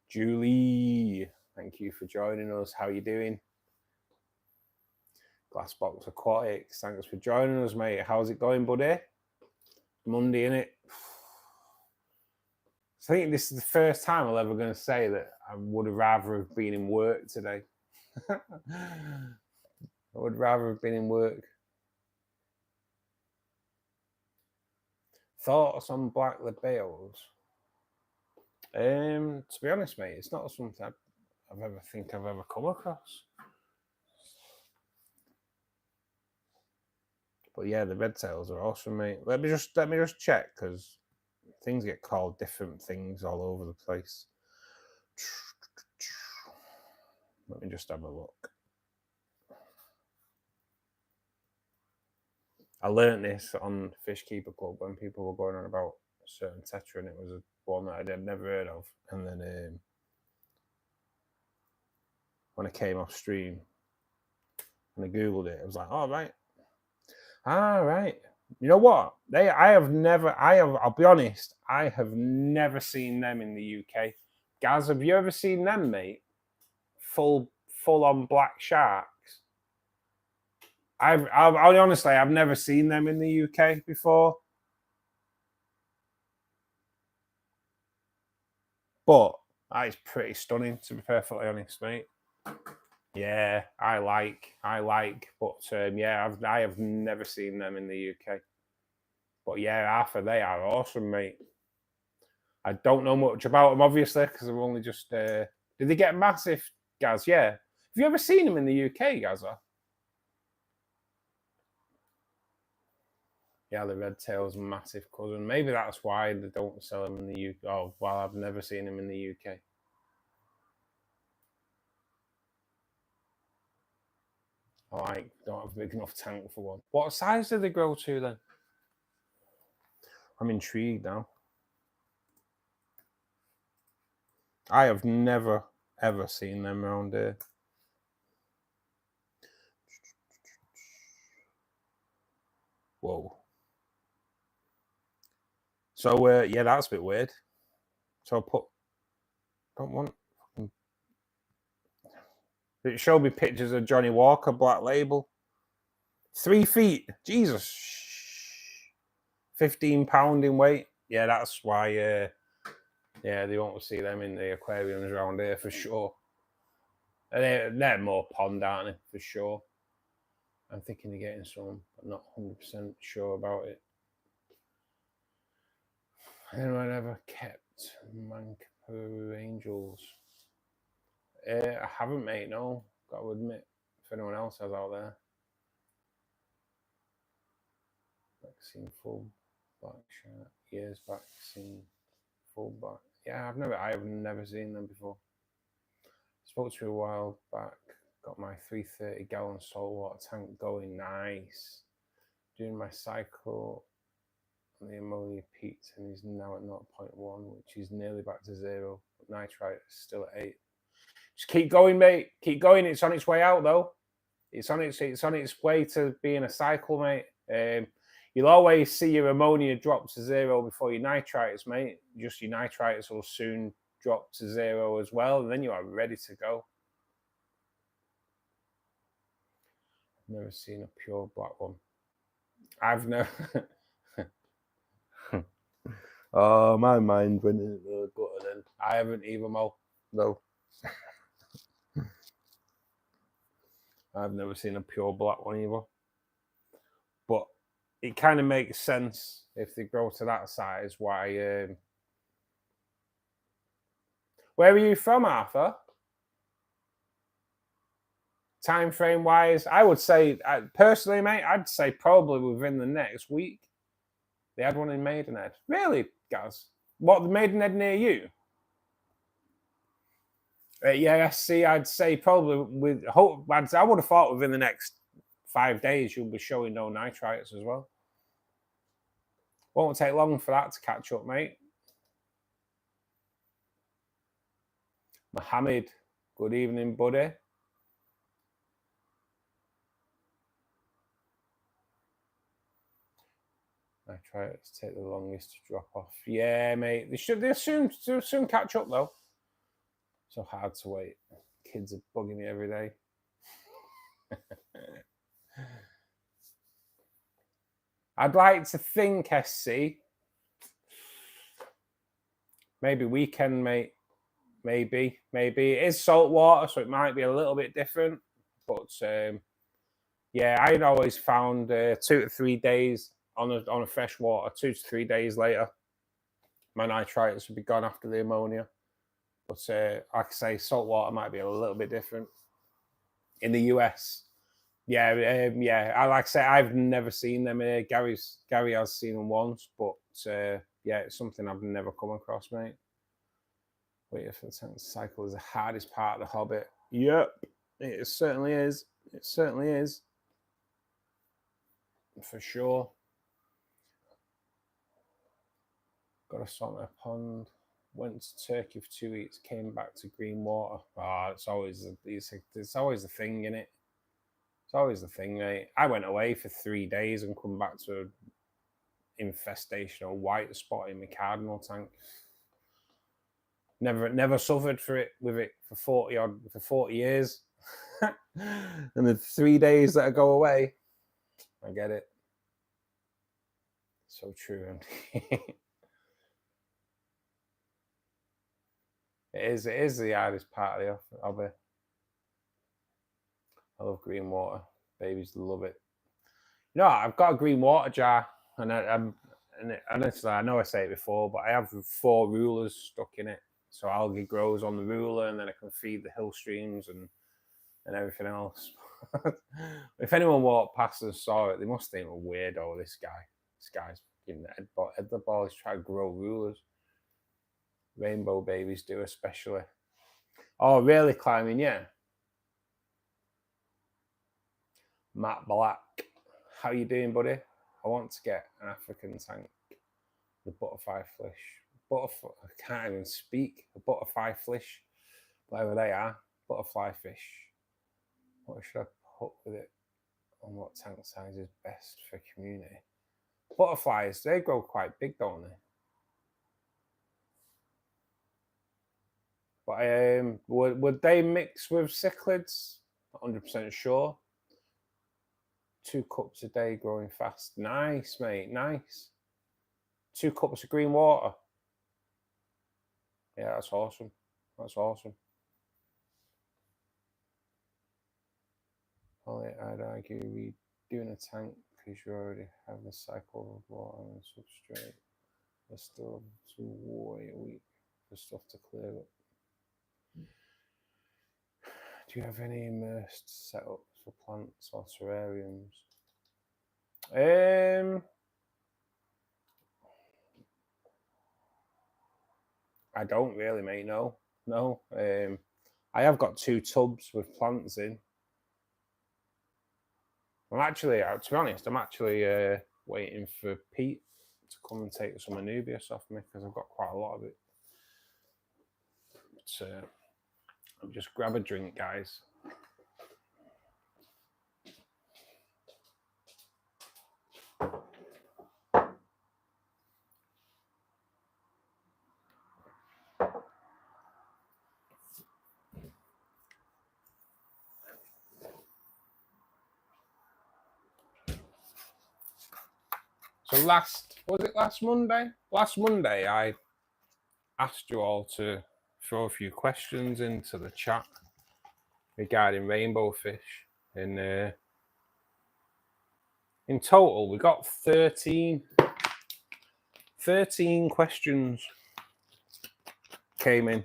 Julie, thank you for joining us. How are you doing? Glassbox Aquatics, thanks for joining us, mate. How's it going, buddy? Monday, innit? I think this is the first time I'm ever going to say that I would have rather have been in work today. I would rather have been in work. Thoughts on black labels? To be honest, mate, it's not something I've ever come across. But yeah, the red tails are awesome, mate. Let me just check, because things get called different things all over the place. Let me just have a look. I learned this on Fishkeeper Club when people were going on about a certain tetra, and it was one that I'd never heard of. And then when I came off stream and I Googled it, I was like, oh, right. Ah, right. You know what? I'll be honest, I have never seen them in the UK. Gaz, have you ever seen them, mate? Full on black sharks. Honestly, I've never seen them in the UK before. But that is pretty stunning, to be perfectly honest, mate. Yeah, I like, but yeah, I have never seen them in the UK. But yeah, Arthur, they are awesome, mate. I don't know much about them, obviously, because I've only just. Did they get massive, Gaz? Yeah. Have you ever seen them in the UK, Gaza? Yeah, the red tail's massive cousin. Maybe that's why they don't sell them in the UK. Oh, well, I've never seen them in the UK. I don't have a big enough tank for one. What size do they grow to then? I'm intrigued now. I have never, ever seen them around here. Whoa. So, yeah, that's a bit weird. So I'll don't want... It showed me pictures of Johnny Walker, black label. 3 feet. Jesus. 15 pound in weight. Yeah, that's why, yeah, they won't see them in the aquariums around here for sure. They're more pond, aren't they? For sure. I'm thinking of getting some, but not 100% sure about it. Anyone ever kept Mancapuru Angels? I haven't, mate, no. Got to admit, if anyone else has out there. Vaccine full black shark. Years back, seen full black. Yeah, I have never seen them before. Spoke to you a while back. Got my 330-gallon saltwater tank going. Nice. Doing my cycle, and the ammonia peaked and is now at 0.1, which is nearly back to 0. But nitrite is still at 8. Just keep going, mate. Keep going. It's on its way out, though. It's on its way to being a cycle, mate. You'll always see your ammonia drop to 0 before your nitrates, mate. Just your nitrates will soon drop to 0 as well, and then you are ready to go. I've never seen a pure black one. I've never. Oh, my mind went into the gutter then. I haven't either, Mo. No. I've never seen a pure black one either. But it kind of makes sense if they grow to that size why. Where are you from, Arthur? Time frame wise, I would say, personally, mate, I'd say probably within the next week. They had one in Maidenhead. Really, Gaz? What, the Maidenhead near you? Yeah, see, I'd say probably I would have thought within the next 5 days you'll be showing no nitrates as well. Won't take long for that to catch up, mate. Mohammed, good evening, buddy. Nitrates take the longest to drop off. Yeah, mate. They'll soon catch up though. So hard to wait. Kids are bugging me every day. I'd like to think, SC. Maybe weekend, mate. Maybe. It is salt water, so it might be a little bit different. But yeah, I'd always found 2 to 3 days on a fresh water, 2 to 3 days later, my nitrates would be gone after the ammonia. But like I say, salt water might be a little bit different. In the US, yeah. I like I say, I've never seen them here. Gary has seen them once, but yeah, it's something I've never come across, mate. Wait for the tank cycle is the hardest part of the hobby. Yep, it certainly is. It certainly is. For sure. Got to sort my pond. Went to Turkey for 2 weeks. Came back to green water. It's always the thing, innit? It's always the thing, mate. I went away for 3 days and come back to an infestation of white spot in my cardinal tank. Never suffered with it for 40 years. And the 3 days that I go away, I get it. So true. It is the hardest part of it. I love green water. Babies love it. You know, I've got a green water jar, and honestly, I know I say it before, but I have 4 rulers stuck in it. So algae grows on the ruler, and then I can feed the hill streams and everything else. If anyone walked past and saw it, they must think, a weirdo, this guy's fucking head the ball is trying to grow rulers. Rainbow babies do, especially. Oh, really climbing, yeah. Matt Black, how you doing, buddy? I want to get an African tank. The butterfly fish. I can't even speak. The butterfly fish, whatever they are. Butterfly fish. What should I put with it? On what tank size is best for community? Butterflies, they grow quite big, don't they? But would they mix with cichlids? 100% sure. 2 cups a day growing fast. Nice, mate. Nice. 2 cups of green water. Yeah, that's awesome. That's awesome. Only I'd argue redoing a tank because you already have the cycle of water and substrate. There's still 2 wait a week for stuff to clear up. Do you have any immersed setups for plants or terrariums? I don't really, mate. No. I have got 2 tubs with plants in. I'm actually, to be honest, waiting for Pete to come and take some Anubias off me because I've got quite a lot of it. But, I'll just grab a drink, guys. So was it last Monday? Last Monday, I asked you all to throw a few questions into the chat regarding rainbow fish. And in total, we got 13 questions came in.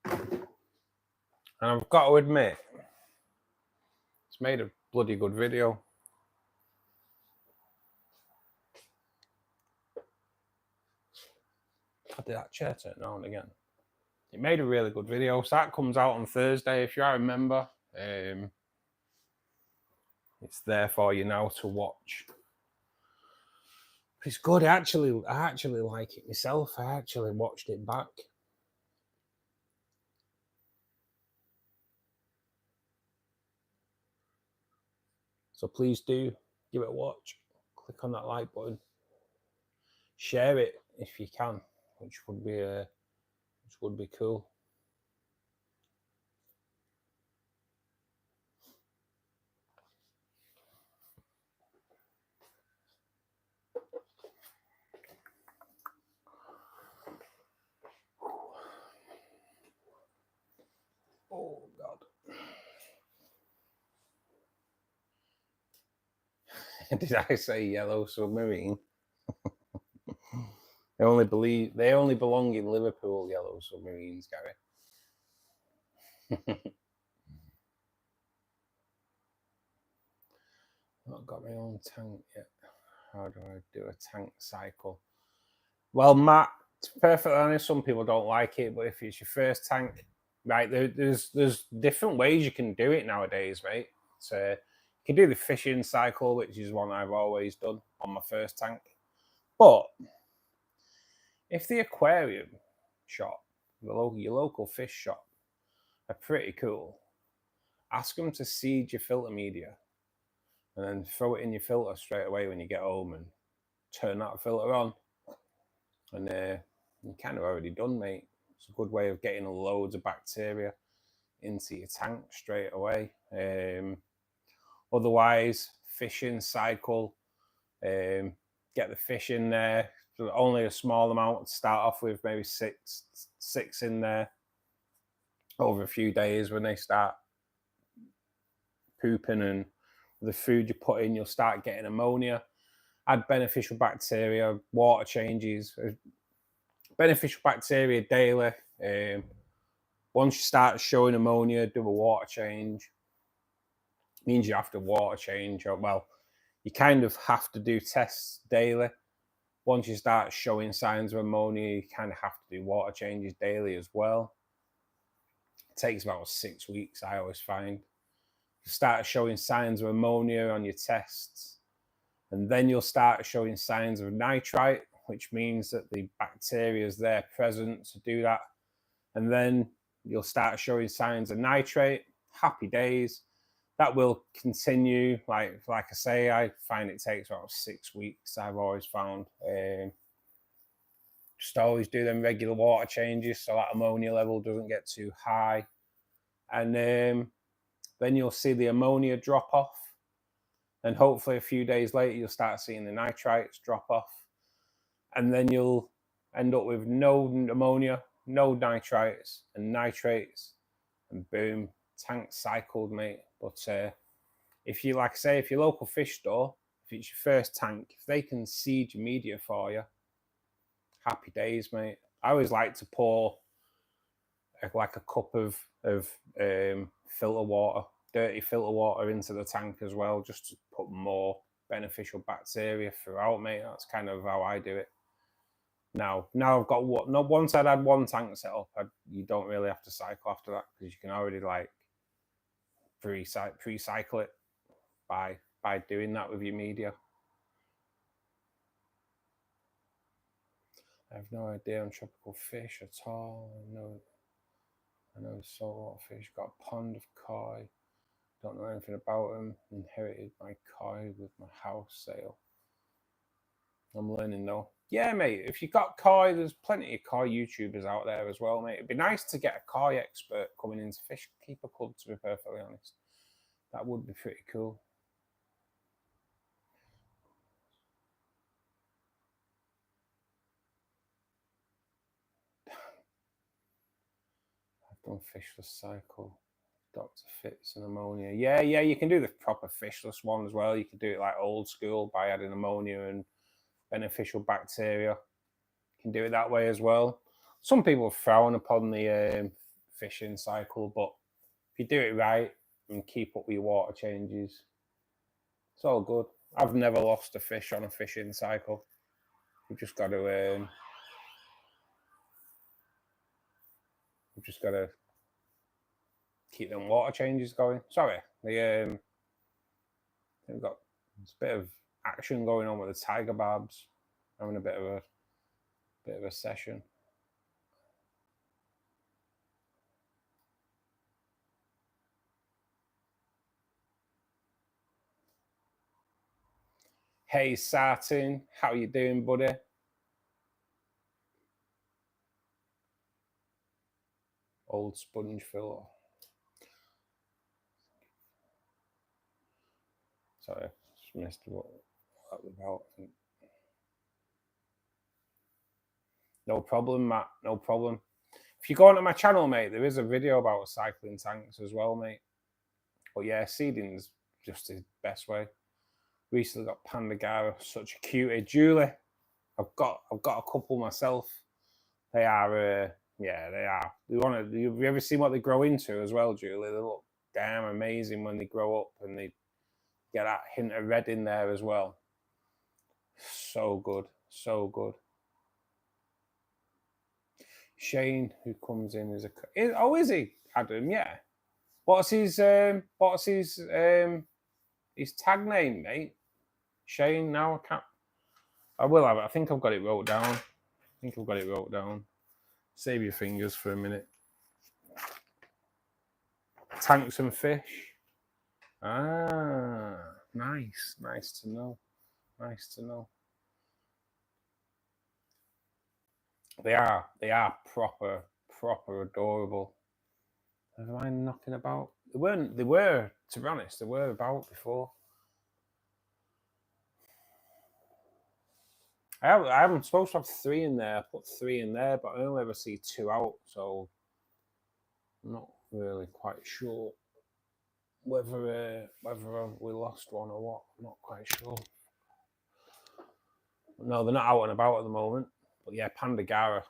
And I've got to admit, it's made a bloody good video. I did that chair turn on again. It made a really good video. So that comes out on Thursday, if you remember. It's there for you now to watch. It's good. I actually like it myself. I actually watched it back. So please do give it a watch. Click on that like button. Share it if you can, which would be cool. Oh God. Did I say yellow submarine? They only belong in Liverpool, yellow submarines, Gary. Not got my own tank yet. How do I do a tank cycle? Well, Matt, to be perfectly honest, some people don't like it, but if it's your first tank, right, there's different ways you can do it nowadays, mate. So you can do the fishing cycle, which is one I've always done on my first tank. But if the aquarium shop, your local fish shop, are pretty cool, ask them to seed your filter media and then throw it in your filter straight away when you get home and turn that filter on. And you're kind of already done, mate. It's a good way of getting loads of bacteria into your tank straight away. Otherwise, fishing cycle, get the fish in there. So only a small amount to start off with, maybe six in there. Over a few days, when they start pooping and the food you put in, you'll start getting ammonia. Add beneficial bacteria, water changes, beneficial bacteria daily. Once you start showing ammonia, do a water change. It means you have to water change, or well, you kind of have to do tests daily. Once you start showing signs of ammonia, you kind of have to do water changes daily as well. It takes about 6 weeks, I always find. You start showing signs of ammonia on your tests, and then you'll start showing signs of nitrite, which means that the bacteria is there present to do that. And then you'll start showing signs of nitrate. Happy days. That will continue. Like I say, I find it takes about 6 weeks. I've always found. Just always do them regular water changes so that ammonia level doesn't get too high. And then you'll see the ammonia drop off. And hopefully a few days later, you'll start seeing the nitrites drop off. And then you'll end up with no ammonia, no nitrites and nitrates. And boom, tank cycled, mate. But if you, like I say, if your local fish store, if it's your first tank, if they can seed your media for you, happy days, mate. I always like to pour like a cup of filter water, dirty filter water into the tank as well, just to put more beneficial bacteria throughout, mate. That's kind of how I do it. Now I've got what? No, once I'd had one tank set up, you don't really have to cycle after that, because you can already like pre-cycle it by doing that with your media. I have no idea on tropical fish at all. No. I know saltwater fish. Got a pond of koi. Don't know anything about them. Inherited my koi with my house sale. I'm learning though. Yeah, mate, if you got koi, there's plenty of koi YouTubers out there as well, mate. It'd be nice to get a koi expert coming into Fishkeeper Club, to be perfectly honest. That would be pretty cool. I've done Fishless cycle. Dr. Fitz and Ammonia. Yeah, you can do the proper Fishless one as well. You can do it like old school by adding ammonia and beneficial bacteria. You can do it that way as well. Some people frown upon the fishing cycle, but if you do it right and keep up with your water changes, it's all good. I've never lost a fish on a fishing cycle. You've just got to keep them water changes going. Sorry, they've got a bit of action going on with the tiger barbs, having a bit of a session. Hey Satin, how you doing, buddy? Old sponge filler. Sorry, just missed what that was about. No problem, Matt. No problem. If you go onto my channel, mate, there is a video about cycling tanks as well, mate. But yeah, seeding's just the best way. Recently got Pandagara, such a cutie. Julie, I've got a couple myself. They are, yeah, they are. Have you ever seen what they grow into as well, Julie? They look damn amazing when they grow up and they get that hint of red in there as well. So good, so good. Shane, who comes in as is he Adam? Yeah. What's his tag name, mate? Shane. Now I can't. I will have it. I think I've got it wrote down. Save your fingers for a minute. Tanks and fish. Ah, nice. Nice to know. They are proper adorable. Am I knocking about? They were, to be honest, they were about before. I'm supposed to have 3 in there. I put 3 in there, but I only ever see 2 out, so I'm not really quite sure whether we lost one or what. I'm not quite sure. No, they're not out and about at the moment. But yeah, Pandagara.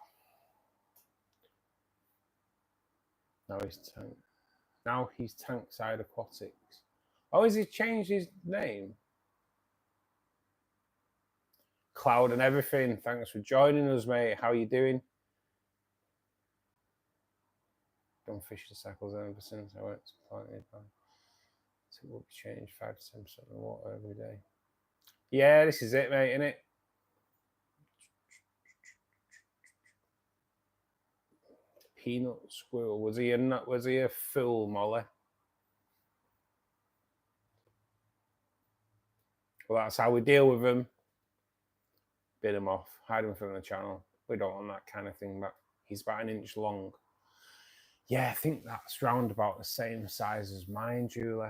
Now he's Tankside Aquatics. Oh, has he changed his name? Cloud and everything. Thanks for joining us, mate. How you doing? Done fish the cycles ever since I went to planted. So it will be changed 5 to 10% of the water every day. Yeah, this is it, mate, isn't it? Peanut squirrel. Was he a full molly? Well, that's how we deal with them. Bid him off, hide him from the channel. We don't want that kind of thing, but he's about 1 inch long. Yeah, I think that's round about the same size as mine, Julie.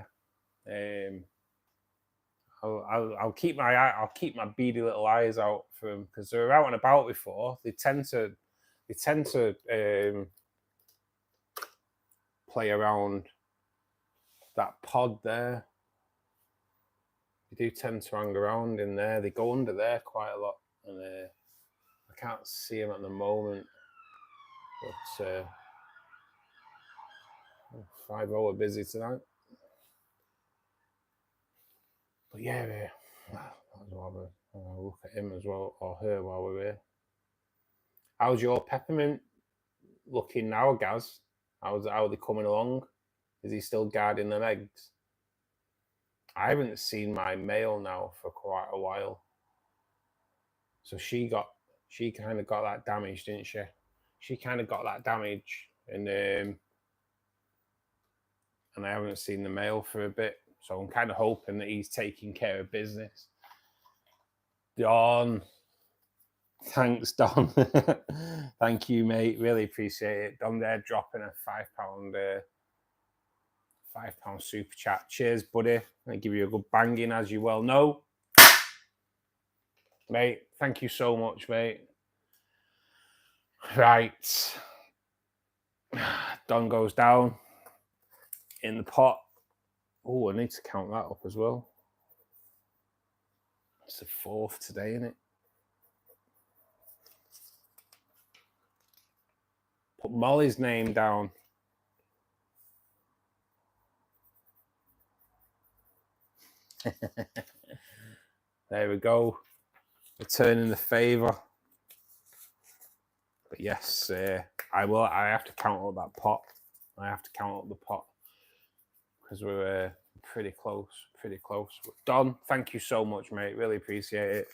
I'll keep my beady little eyes out for them because they're out and about before. They tend to play around that pod there. They do tend to hang around in there. They go under there quite a lot, and I can't see them at the moment. But 5-0 are busy tonight. But yeah, I'll look at him as well, or her, while we're here. How's your peppermint looking now, Gaz? How are they coming along? Is he still guarding them eggs? I haven't seen my male now for quite a while. So she kind of got that damage, didn't she? She kind of got that damage, and and I haven't seen the male for a bit. So I'm kind of hoping that he's taking care of business. Don. Thanks, Don. Thank you, mate. Really appreciate it. Don there dropping a £5 super chat. Cheers, buddy. I give you a good banging, as you well know. Mate, thank you so much, mate. Right. Don goes down in the pot. Oh, I need to count that up as well. It's the 4th today, isn't it? Put Molly's name down. There we go. Returning the favour. But yes, I will. I have to count up that pot. I have to count up the pot because we're pretty close. Pretty close. But Don, thank you so much, mate. Really appreciate it.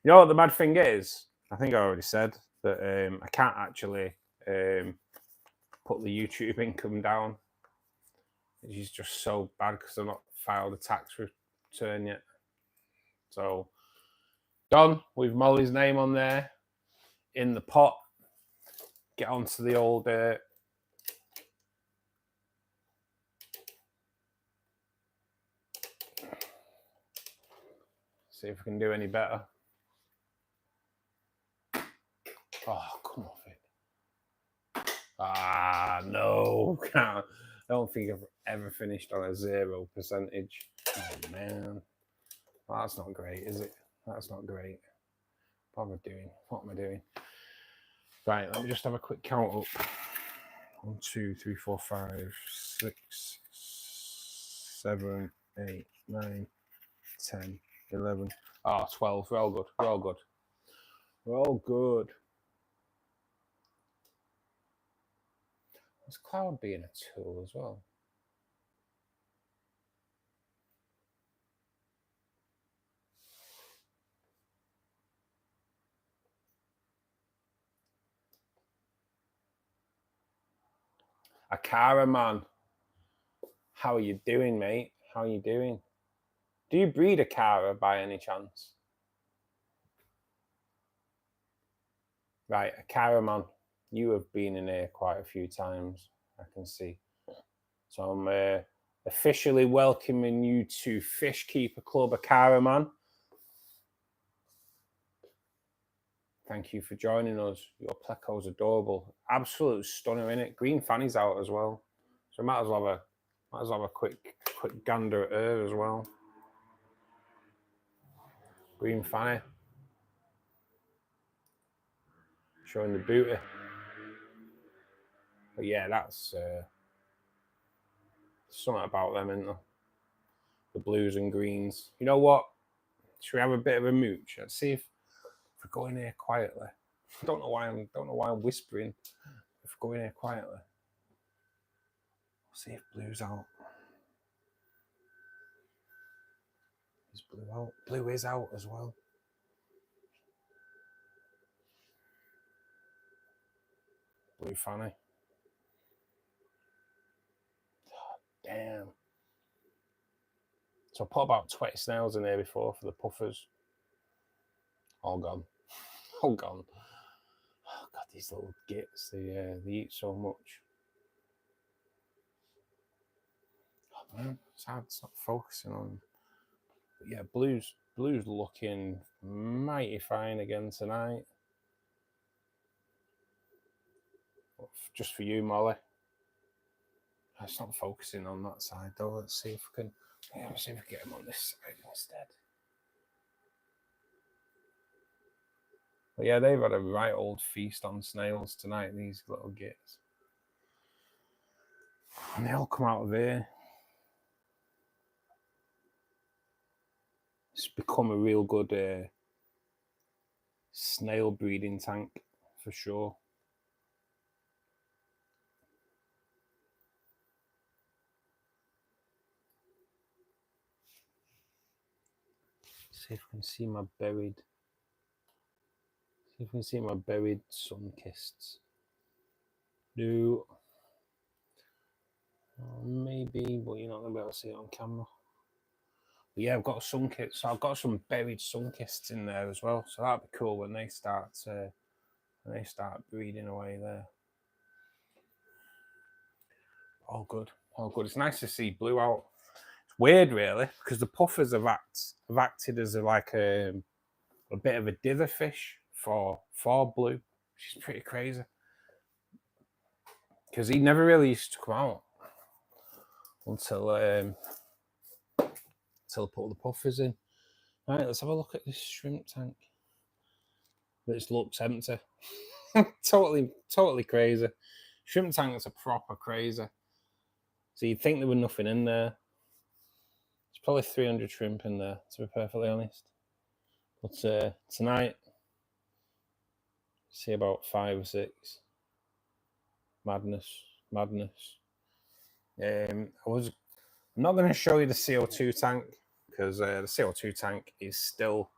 You know what the mad thing is? I think I already said that I can't actually put the YouTube income down. It's just so bad because I've not filed a tax return yet. So, Don, with Molly's name on there, in the pot, get onto the old... see if we can do any better. Oh, come off it. Ah, no. I don't think I've ever finished on a 0%. Oh, man. Well, that's not great, is it? That's not great. What am I doing? What am I doing? Right, let me just have a quick count up. 1, 2, 3, 4, 5, 6, 7, 8, 9, 10, 11. Oh, 12. We're all good. We're all good. We're all good. Is cloud being a tool as well? Akara, man. How are you doing, mate? How are you doing? Do you breed Akara by any chance? Right, Akara, man. You have been in here quite a few times, I can see. So I'm officially welcoming you to Fishkeeper Club, Akara, man. Thank you for joining us. Your pleco's adorable. Absolutely stunning, innit? Green fanny's out as well. So might as well have a quick gander at her as well. Green fanny. Showing the booty. But yeah, that's something about them, isn't there? The blues and greens. You know what? Should we have a bit of a mooch? Let's see if we go in here quietly. I don't know why I'm whispering. If we go in here quietly. See if blue's out. Is blue out? Blue is out as well. Blue fanny. Oh, damn. So I put about 20 snails in there before for the puffers. All gone. All gone. Oh God, these little gits, they eat so much. Oh man, it's hard to stop focusing on. But yeah, blue's looking mighty fine again tonight. Just for you, Molly. Let's not focusing on that side though. Let's see if we can. Yeah, let's see if we can get them on this side instead. But yeah, they've had a right old feast on snails tonight, these little gits. And they all come out of here. It's become a real good snail breeding tank for sure. See if we can see my buried. See if we can see my buried sun-kists. No. maybe, but you're not going to be able to see it on camera. But yeah, I've got sun kits. So I've got some buried sun kists in there as well. So that'd be cool when they start breeding away there. All good, all good. It's nice to see blue out. It's weird, really, because the puffers have acted as a bit of a dither fish for blue, which is pretty crazy. Because he never really used to come out until I put the puffers in. All right, let's have a look at this shrimp tank. This looks empty. totally crazy. Shrimp tanks are proper crazy. So you'd think there was nothing in there. There's probably 300 shrimp in there, to be perfectly honest. But tonight, see about 5 or 6. Madness. I'm not going to show you the CO2 tank because the CO2 tank is still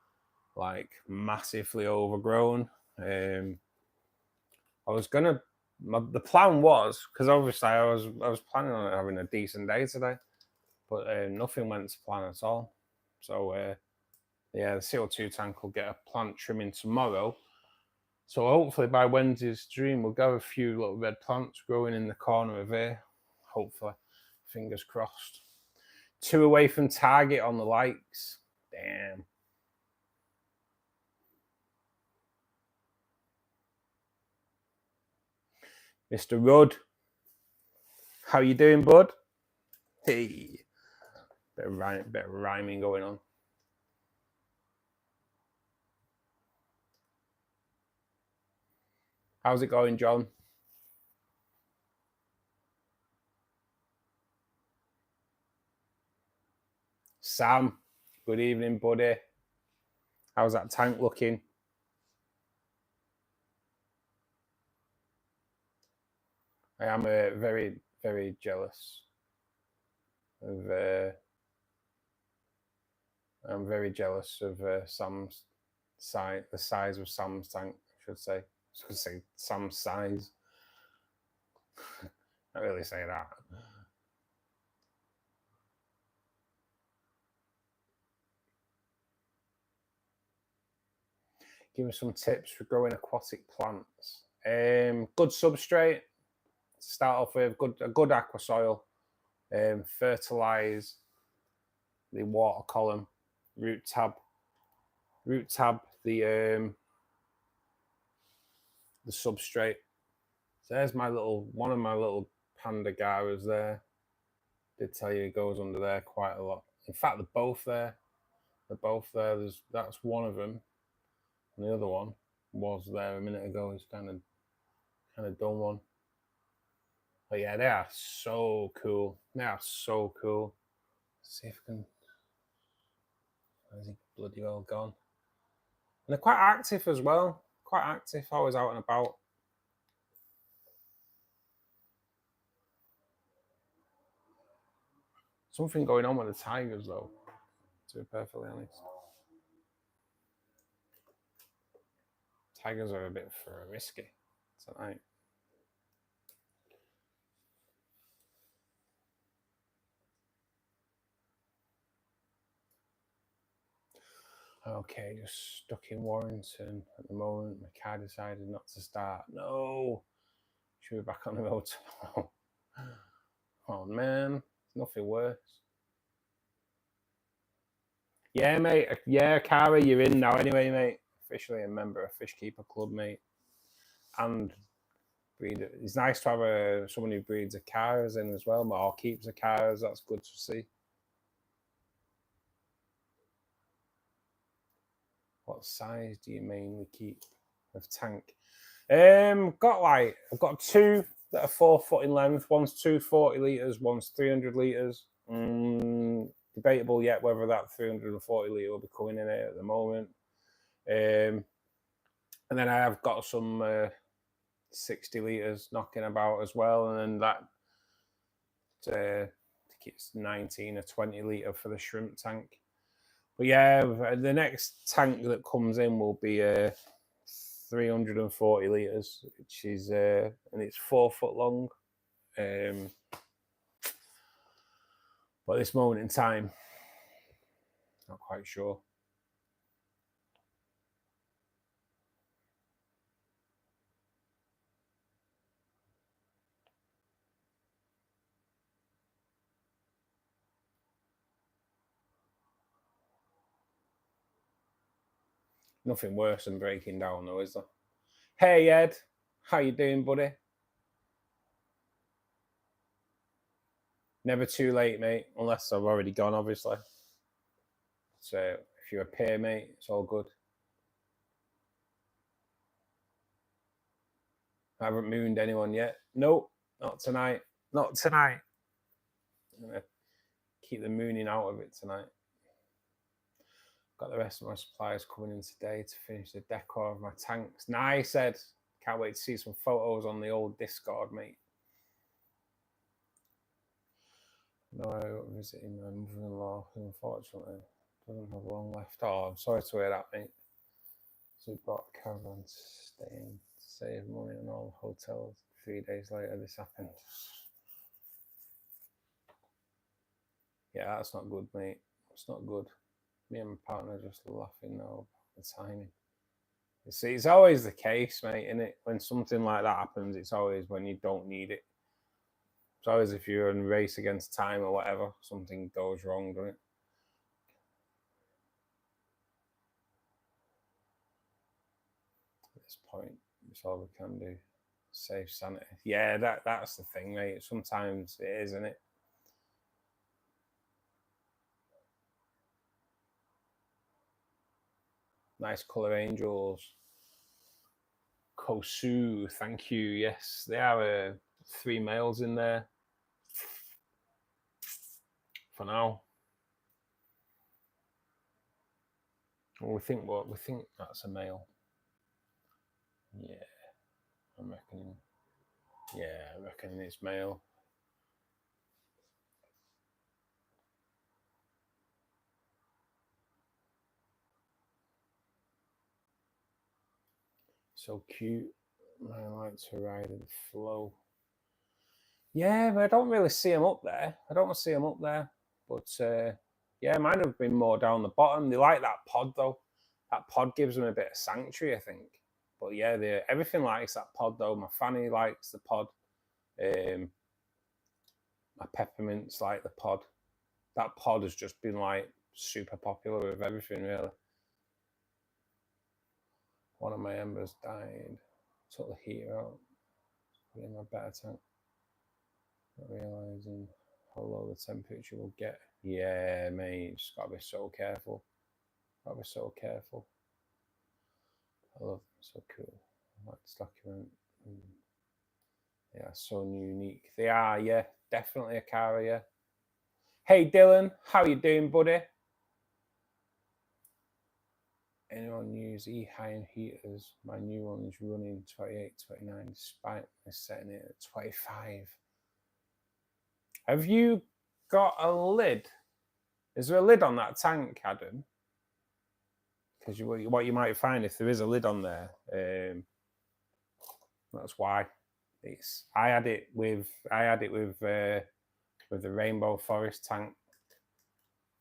like massively overgrown. The plan was, because obviously I was planning on having a decent day today, but nothing went to plan at all. So yeah, the CO2 tank will get a plant trimming tomorrow. So hopefully by Wednesday's stream, we'll have a few little red plants growing in the corner of here. Hopefully, fingers crossed. 2 away from target on the likes. Damn. Mr. Rudd, how you doing, bud? Hey, bit of rhyming going on. How's it going, John? Sam, good evening, buddy. How's that tank looking? I am very, very jealous of. I'm very jealous of Sam's size, the size of Sam's tank, I should say. I should say Sam's size. I really say that. Give me some tips for growing aquatic plants. Good substrate. Start off with a good aqua soil. Fertilise the water column. Root tab the substrate. So there's one of my little panda garas there. Did tell you it goes under there quite a lot. In fact, they're both there. That's one of them, and the other one was there a minute ago. It's kind of done one. But yeah, they are so cool. Let's see if I can. Where's he bloody well gone? And they're quite active as well. Quite active, always out and about. Something going on with the tigers, though, to be perfectly honest. Tigers are a bit risky tonight. Okay, just stuck in Warrington at the moment. My car decided not to start. No, should be back on the road tomorrow. Oh man, nothing worse. Yeah, mate. Yeah, Cara, you're in now anyway, mate. Officially a member of Fishkeeper Club, mate. And breeder. It's nice to have someone who breeds Acaras in as well, or keeps Acaras. That's good to see. What size do you mainly keep of tank? I've got 2 that are 4 foot in length. One's 240 litres, one's 300 litres. Debatable yet whether that 340 litre will be coming in here at the moment. And then I have got some 60 litres knocking about as well, and then that I think it's 19 or 20 litre for the shrimp tank. But yeah, the next tank that comes in will be 340 litres, which is and it's 4 foot long. But at this moment in time, not quite sure. Nothing worse than breaking down, though, is there? Hey, Ed. How you doing, buddy? Never too late, mate, unless I've already gone, obviously. So if you're a peer, mate, it's all good. I haven't mooned anyone yet. Nope, not tonight. Not tonight. I'm going to keep the mooning out of it tonight. Got the rest of my supplies coming in today to finish the decor of my tanks. Nice, Ed. Can't wait to see some photos on the old Discord, mate. No, I'm visiting my mother-in-law, who unfortunately doesn't have long left. Oh, I'm sorry to hear that, mate. So we bought a caravan to stay in, save money on all the hotels. 3 days later, this happened. Yeah, that's not good, mate. It's not good. Me and my partner are just laughing now about the timing. You see, it's always the case, mate, isn't it? When something like that happens, it's always when you don't need it. It's always if you're in a race against time or whatever, something goes wrong, doesn't it? At this point, it's all we can do. Save sanity. Yeah, that's the thing, mate. Sometimes it is, isn't it? Nice colour angels. Kosu, thank you. Yes, there are 3 males in there for now. Well, we think that's a male. Yeah, I'm reckoning. Yeah, I reckon it's male. So cute. I like to ride the flow. Yeah, but I don't really see them up there. But yeah, mine have been more down the bottom. They like that pod though. That pod gives them a bit of sanctuary, I think. But yeah, everything likes that pod though. My Fanny likes the pod. My peppermints like the pod. That pod has just been like super popular with everything, really. One of my embers died. Took the heater out. Put in my betta tank. Not realising how low the temperature will get. Yeah, mate, just gotta be so careful. Gotta be so careful. I love them, so cool. I like this document. Yeah, so unique. They are, yeah, definitely a car, yeah. Hey Dylan, how you doing, buddy? Anyone use E-High heaters? My new one is running 28, 29, despite me setting it at 25. Have you got a lid? Is there a lid on that tank, Adam? Because what you might find if there is a lid on there, that's why. I had it with the Rainbow Forest tank.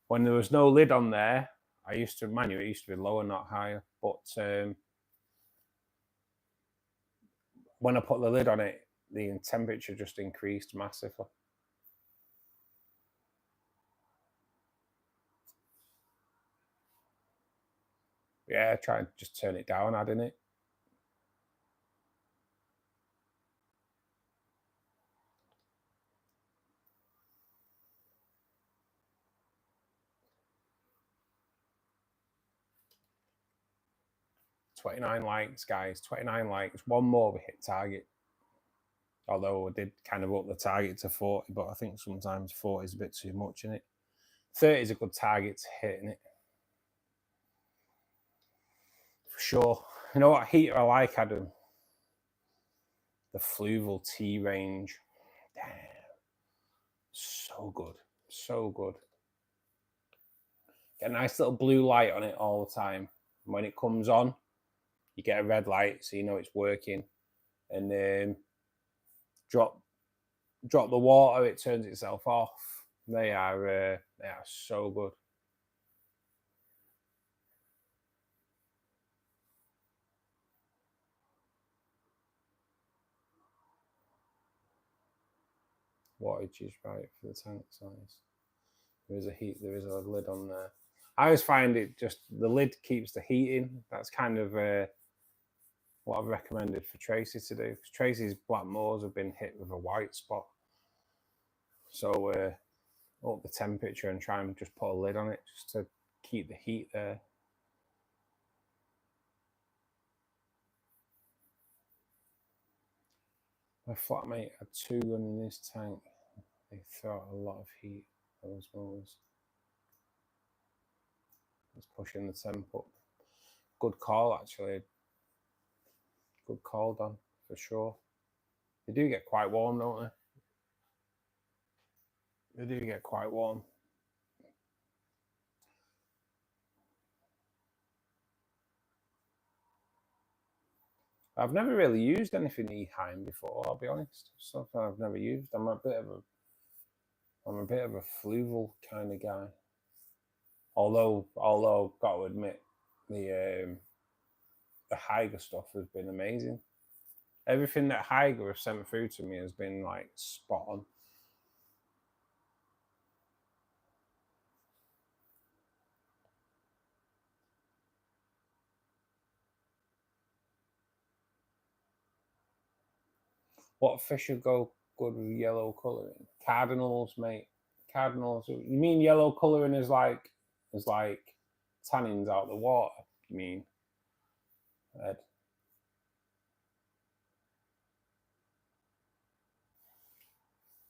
When there was no lid on there, it used to be lower, not higher. But when I put the lid on it, the temperature just increased massively. Yeah, try and just turn it down, adding it. $29 likes, guys. 29 likes. One more, we hit target. Although I did kind of up the target to 40, but I think sometimes 40 is a bit too much, isn't it? 30 is a good target to hit, isn't it? For sure. You know what heater I like, Adam? The Fluval T range. Damn. So good. So good. Get a nice little blue light on it all the time. And when it comes on, you get a red light so you know it's working. And drop the water, it turns itself off. They are so good. Wattage is right for the tank size. There is a lid on there. I always find it just, the lid keeps the heat in. That's kind of what I've recommended for Tracy to do. Because Tracy's black moors have been hit with a white spot. So up the temperature and try and just put a lid on it just to keep the heat there. My flatmate had 2 running in his tank. They throw out a lot of heat, those mowers. It's pushing the temp up. Good call, actually. Good call, Don, for sure. They do get quite warm, don't they? They do get quite warm. I've never really used anything Eheim before, I'll be honest. Something I've never used. I'm a bit of a fluval kind of guy. Although got to admit, the Haiger stuff has been amazing. Everything that Haiger have sent through to me has been like spot on. What fish would go good with yellow colouring? Cardinals, mate. Cardinals. You mean yellow colouring is like tannins out the water? You mean, Ed?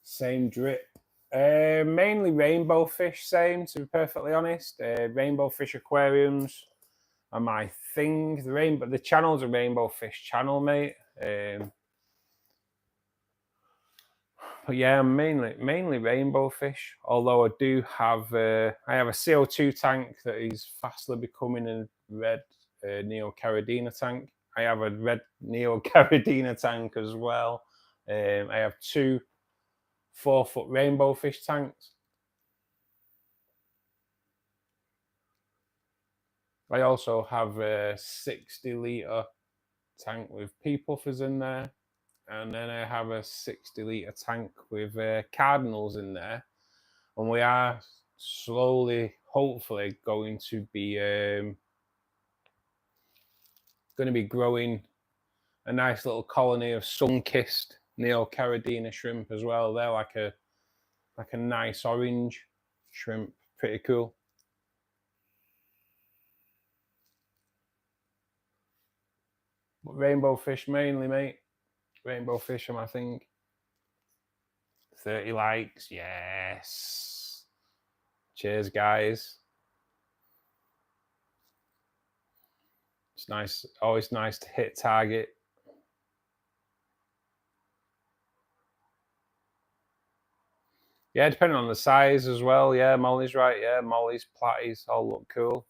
Same drip. Mainly rainbow fish. Same, to be perfectly honest. Rainbow fish aquariums are my thing. The channel's a rainbow fish channel, mate. But yeah, mainly rainbow fish. Although I do have I have a CO2 tank that is fastly becoming a red Neocaridina tank. I have a red Neocaridina tank as well. I have 2 4-foot rainbow fish tanks. I also have a 60-litre tank with pea puffers in there. And then I have a 60-litre tank with cardinals in there. And we are slowly, hopefully, going to be growing a nice little colony of sun-kissed Neocaridina shrimp as well. They're like a nice orange shrimp, pretty cool. But rainbow fish mainly, mate. Rainbow fish are my thing. 30 likes, yes. Cheers, guys. It's nice, always nice to hit target. Yeah, depending on the size as well. Yeah, Molly's right. Yeah, Molly's, platties all look cool.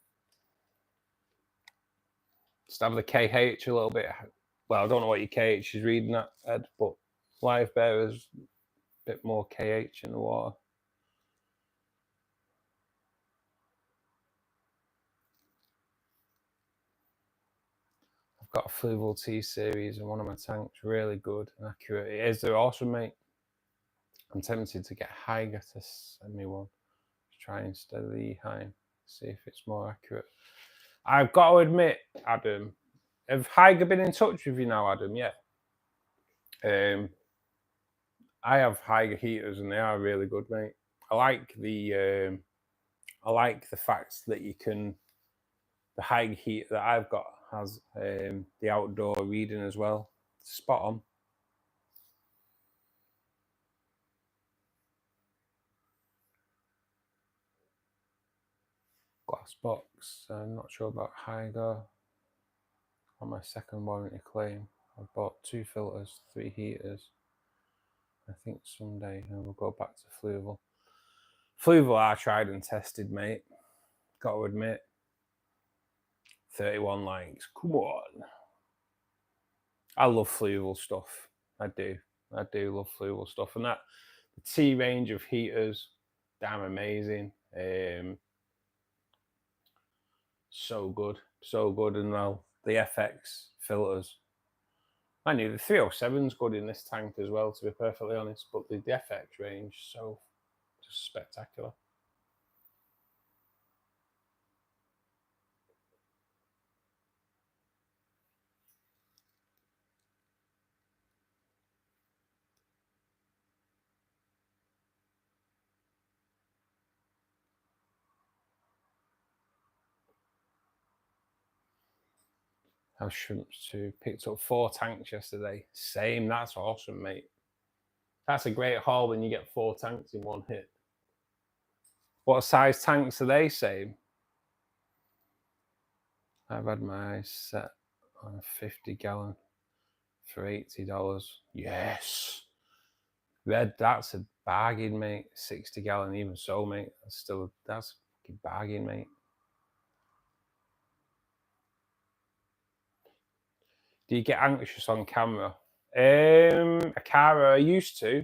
Just have the KH a little bit. Well, I don't know what your KH is reading at, Ed, but live bear is a bit more KH in the water. I've got a Fluval T series in one of my tanks. Really good and accurate. It is. They're awesome, mate. I'm tempted to get Haiger to send me one. Try instead of the Eheim. See if it's more accurate. I've got to admit, Adam, have Haiger been in touch with you now, Adam? Yeah. I have Haiger heaters and they are really good, mate. I like the fact that you can, the Haiger heater that I've got has the outdoor reading as well. Spot on. Glass box. I'm not sure about Haiger. On my second warranty claim, I bought 2 filters, 3 heaters. I think someday we'll go back to Fluval. Fluval are tried and tested, mate. Got to admit. 31 likes. Come on. I love Fluval stuff. I do love Fluval stuff. And that the T range of heaters, damn amazing. So good, so good. And well, the FX filters. I knew the 307's good in this tank as well, to be perfectly honest, but the FX range, so just spectacular. I shrimps too. Picked up 4 tanks yesterday. Same, that's awesome, mate. That's a great haul when you get 4 tanks in one hit. What size tanks are they, same? I've had my set on a 50 gallon for $80. Yes. Red, that's a bargain, mate. 60 gallon, even so, mate. That's a bargain, mate. Do you get anxious on camera? Akara, I used to.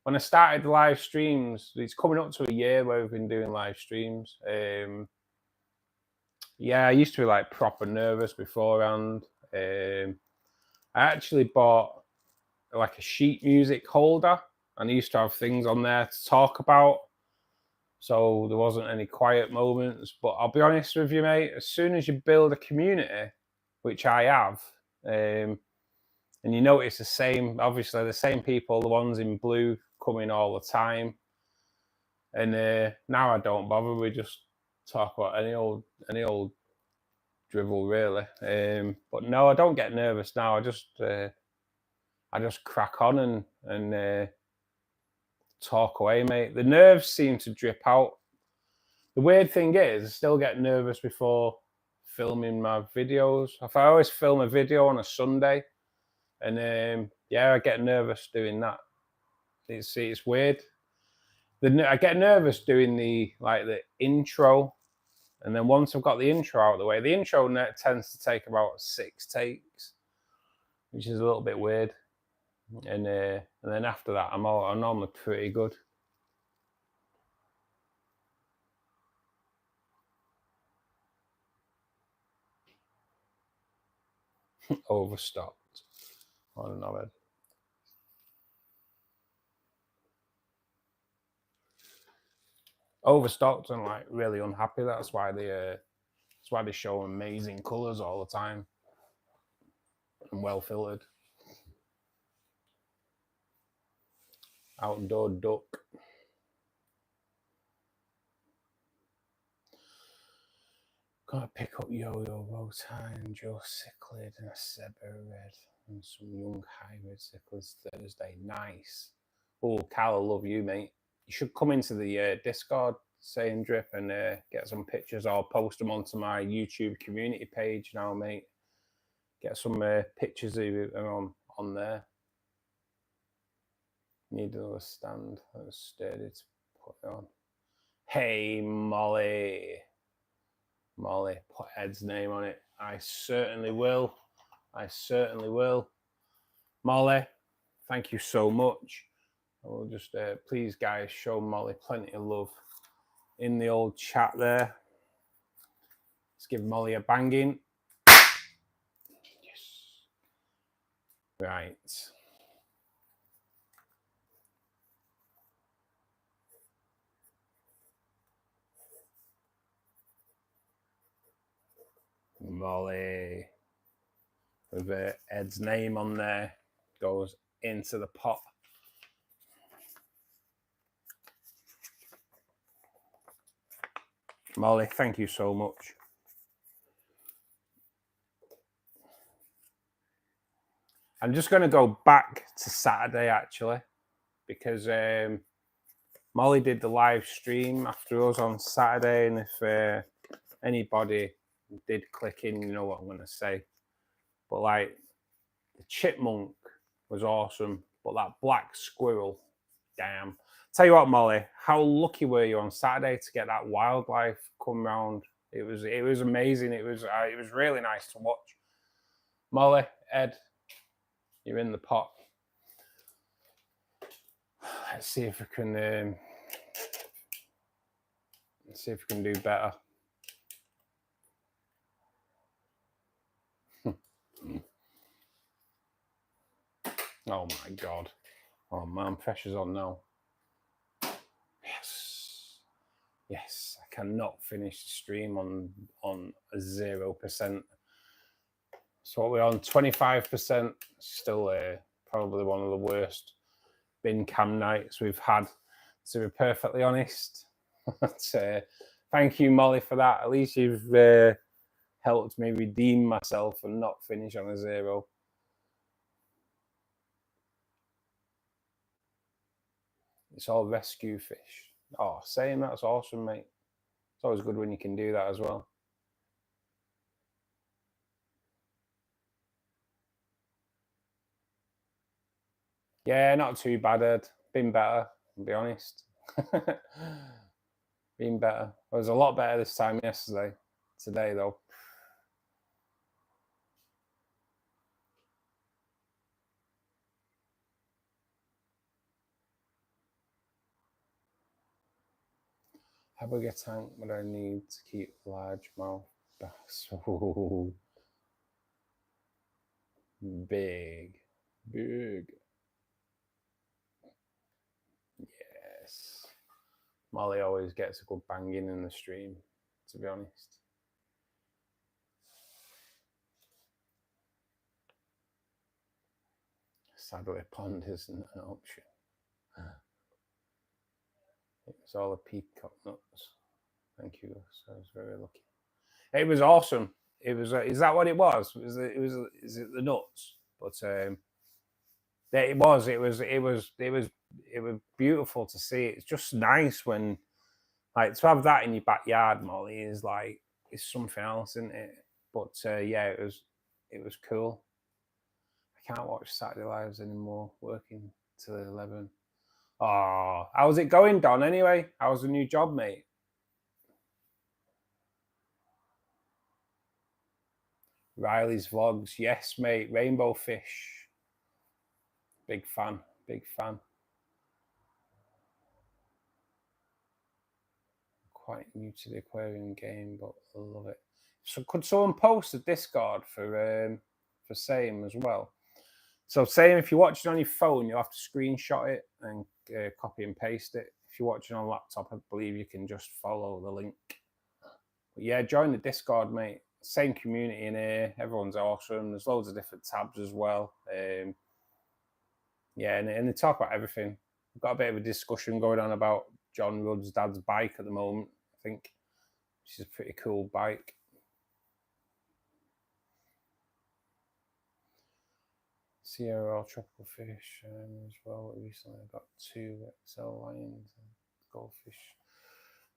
When I started the live streams, it's coming up to a year where we've been doing live streams. Yeah, I used to be like proper nervous beforehand. I actually bought like a sheet music holder, and I used to have things on there to talk about, so there wasn't any quiet moments. But I'll be honest with you, mate, as soon as you build a community, which I have, and you notice the same, obviously the same people, the ones in blue, come in all the time, and now I don't bother. We just talk about any old drivel, really. But no, I don't get nervous now. I just crack on and talk away, mate. The nerves seem to drip out. The weird thing is, I still get nervous before filming my videos. If I always film a video on a Sunday, and yeah, I get nervous doing that. It's weird. I get nervous doing the intro, and then once I've got the intro out of the way, the intro tends to take about 6 takes, which is a little bit weird. And then after that, I'm normally pretty good. Overstocked. I don't know it. Overstocked and like really unhappy. That's why they show amazing colours all the time and well filtered. Outdoor duck. Gotta pick up Yo-Yo Bowtie and Joe Cichlid and a Seba Red and some young hybrid cichlids Thursday. Nice. Oh, Cal, I love you, mate. You should come into the Discord, saying drip, and get some pictures. I'll post them onto my YouTube community page now, mate. Get some pictures of you on there. Need another stand that's sturdy to put it on. Hey, Molly. Molly, put Ed's name on it. I certainly will. I certainly will. Molly, thank you so much. I will just, please, guys, show Molly plenty of love in the old chat there. Let's give Molly a banging. Yes. Right. Molly, with Ed's name on there, goes into the pot. Molly, thank you so much. I'm just going to go back to Saturday, actually, because Molly did the live stream after us on Saturday, and if anybody did click in, you know what I'm going to say. But like, the chipmunk was awesome, but that black squirrel, damn. Tell you what, Molly, how lucky were you on Saturday to get that wildlife come round? It was amazing. It was really nice to watch. Molly, Ed, you're in the pot. Let's see if we can see if we can do better. Oh my God. Oh man, pressure's on now. Yes. Yes, I cannot finish the stream on 0%. So we're on 25%. Still probably one of the worst bin cam nights we've had, to be perfectly honest. But, thank you, Molly, for that. At least you've helped me redeem myself and not finish on a 0. It's all rescue fish. Oh, same. That's awesome, mate. It's always good when you can do that as well. Yeah, not too bad, Ed. Been better, to be honest. Been better. It was a lot better this time yesterday. Today, though. How big a tank would I need to keep largemouth bass? Oh, big. Big. Yes. Molly always gets a good banging in the stream, to be honest. Sadly, a pond isn't an option. It's all the peacock nuts. Thank you. So I was very lucky. It was awesome. It was. Is that what it was? Is it the nuts? But it was. It was beautiful to see. It's just nice when, like, to have that in your backyard, Molly, is like, it's something else, isn't it? But yeah, it was cool. I can't watch Saturday Lives anymore. Working till 11. Oh, how's it going, Don? Anyway, how's the new job, mate? Riley's vlogs, yes, mate. Rainbow fish, big fan, big fan. Quite new to the aquarium game, but I love it. So could someone post a Discord for same as well? So same, if you're watching on your phone, you have to screenshot it and copy and paste it. If you're watching on a laptop, I believe you can just follow the link. But yeah, join the Discord, mate. Same community in here. Everyone's awesome. There's loads of different tabs as well. Yeah, and they talk about everything. We've got a bit of a discussion going on about John Rudd's dad's bike at the moment, I think, which is a pretty cool bike. Sierra tropical fish as well. Recently I got 2 XL lions and goldfish.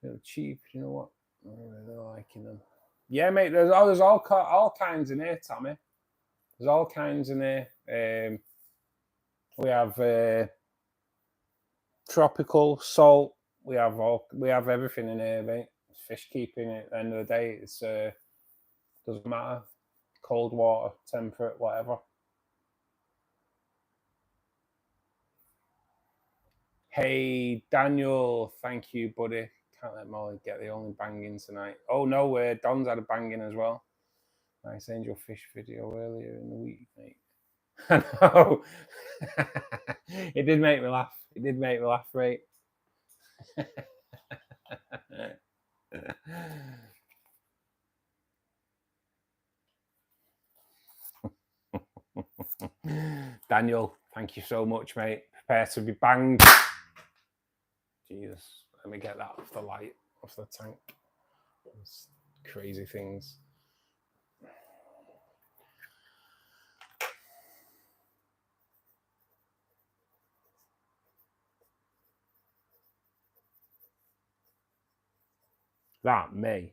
They're cheap, you know what? I'm really liking them. Yeah, mate, there's all kinds in here, Tommy. There's all kinds in here. We have tropical, salt. We have everything in here, mate. Fish keeping at the end of the day, it's doesn't matter. Cold water, temperate, whatever. Hey, Daniel, thank you, buddy. Can't let Molly get the only banging tonight. Oh no, Don's had a banging as well. Nice angelfish video earlier in the week, mate. I know. It did make me laugh. It did make me laugh, mate. Daniel, thank you so much, mate. Prepare to be banged. Jesus, let me get that off the light, off the tank. Those crazy things. That me.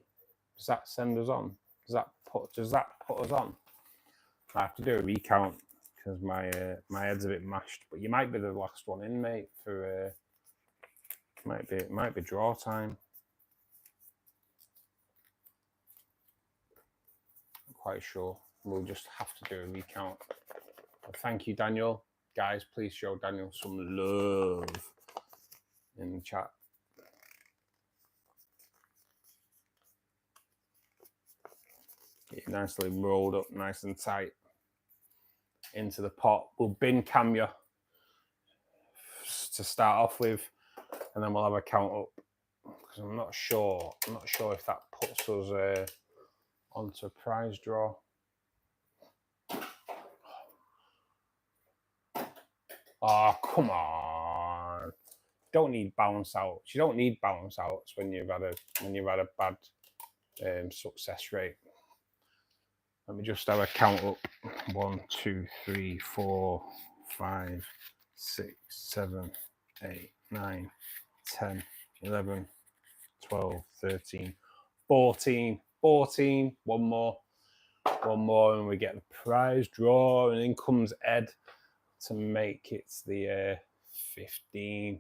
Does that send us on? Does that put us on? I have to do a recount because my head's a bit mashed. But you might be the last one in, mate. For might be draw time. I'm quite sure. We'll just have to do a recount. But thank you, Daniel. Guys, please show Daniel some love in the chat. Get nicely rolled up, nice and tight into the pot. We'll bin cam you to start off with, and then we'll have a count up, because I'm not sure if that puts us onto a prize draw. Oh, come on. Don't need bounce outs. You don't need bounce outs when you've had a bad success rate. Let me just have a count up. 1, 2, 3, 4, 5, 6, 7, 8, 9, 10, 11, 12, 13, 14. 14. One more, and we get the prize draw, and in comes Ed to make it the 15.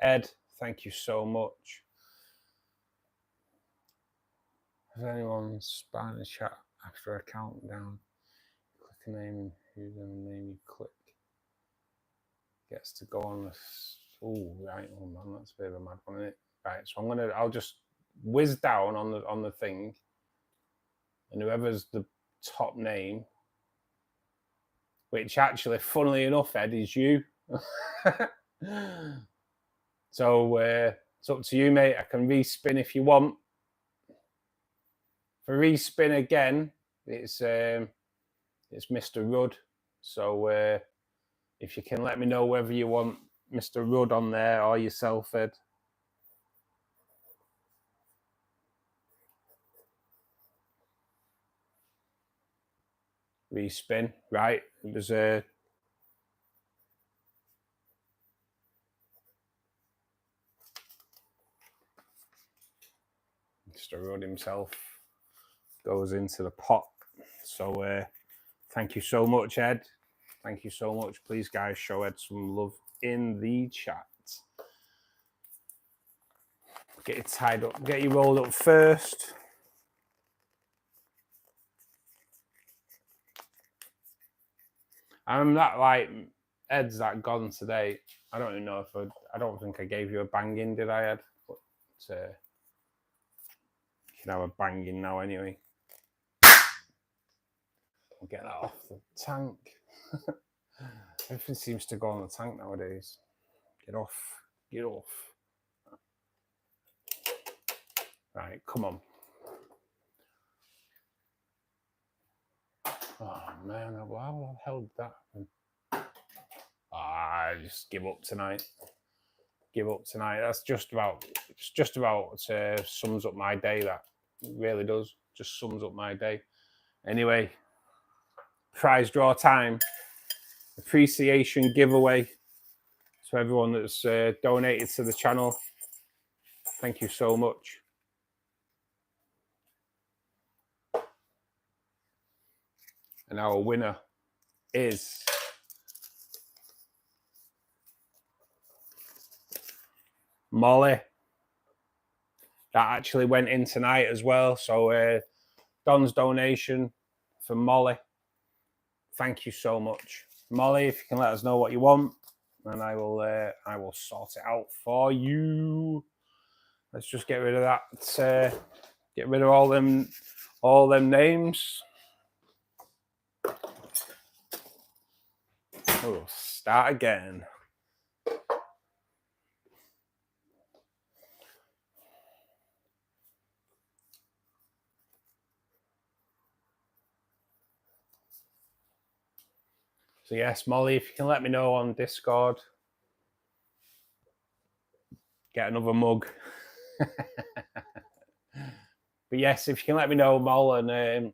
Ed, thank you so much. Has anyone spam in the chat after a countdown? Click a name, who's the name you click gets to go on this. Oh, right. Oh man, that's a bit of a mad one, isn't it? Right, so I'll just whiz down on the thing, and whoever's the top name, which actually, funnily enough, Ed, is you. So it's up to you, mate. I can respin if you want. For respin again, it's Mr. Rudd. So if you can let me know whether you want Mr. Rudd on there or yourself, Ed. Respin, right? It was Mr. Rudd himself goes into the pot. So thank you so much, Ed. Thank you so much. Please, guys, show Ed some love in the chat. Get you tied up, get you rolled up first. I'm that like Ed's that gone today. I don't even know if I don't think I gave you a banging, did I, Ed? But you can have a banging now anyway. I'll get that off the tank. Everything seems to go on the tank nowadays. Get off. Get off. Right, come on. Oh man, how the hell did that happen? I just give up tonight. Give up tonight. That's just about sums up my day. That really does. Just sums up my day. Anyway, prize draw time. Appreciation giveaway to everyone that's donated to the channel. Thank you so much. And our winner is Molly. That actually went in tonight as well. So Don's donation for Molly. Thank you so much, Molly. If you can let us know what you want, and I will sort it out for you. Let's just get rid of that. Get rid of all them names. Oh, start again. So yes, Molly, if you can let me know on Discord, get another mug. But yes, if you can let me know, Mol, and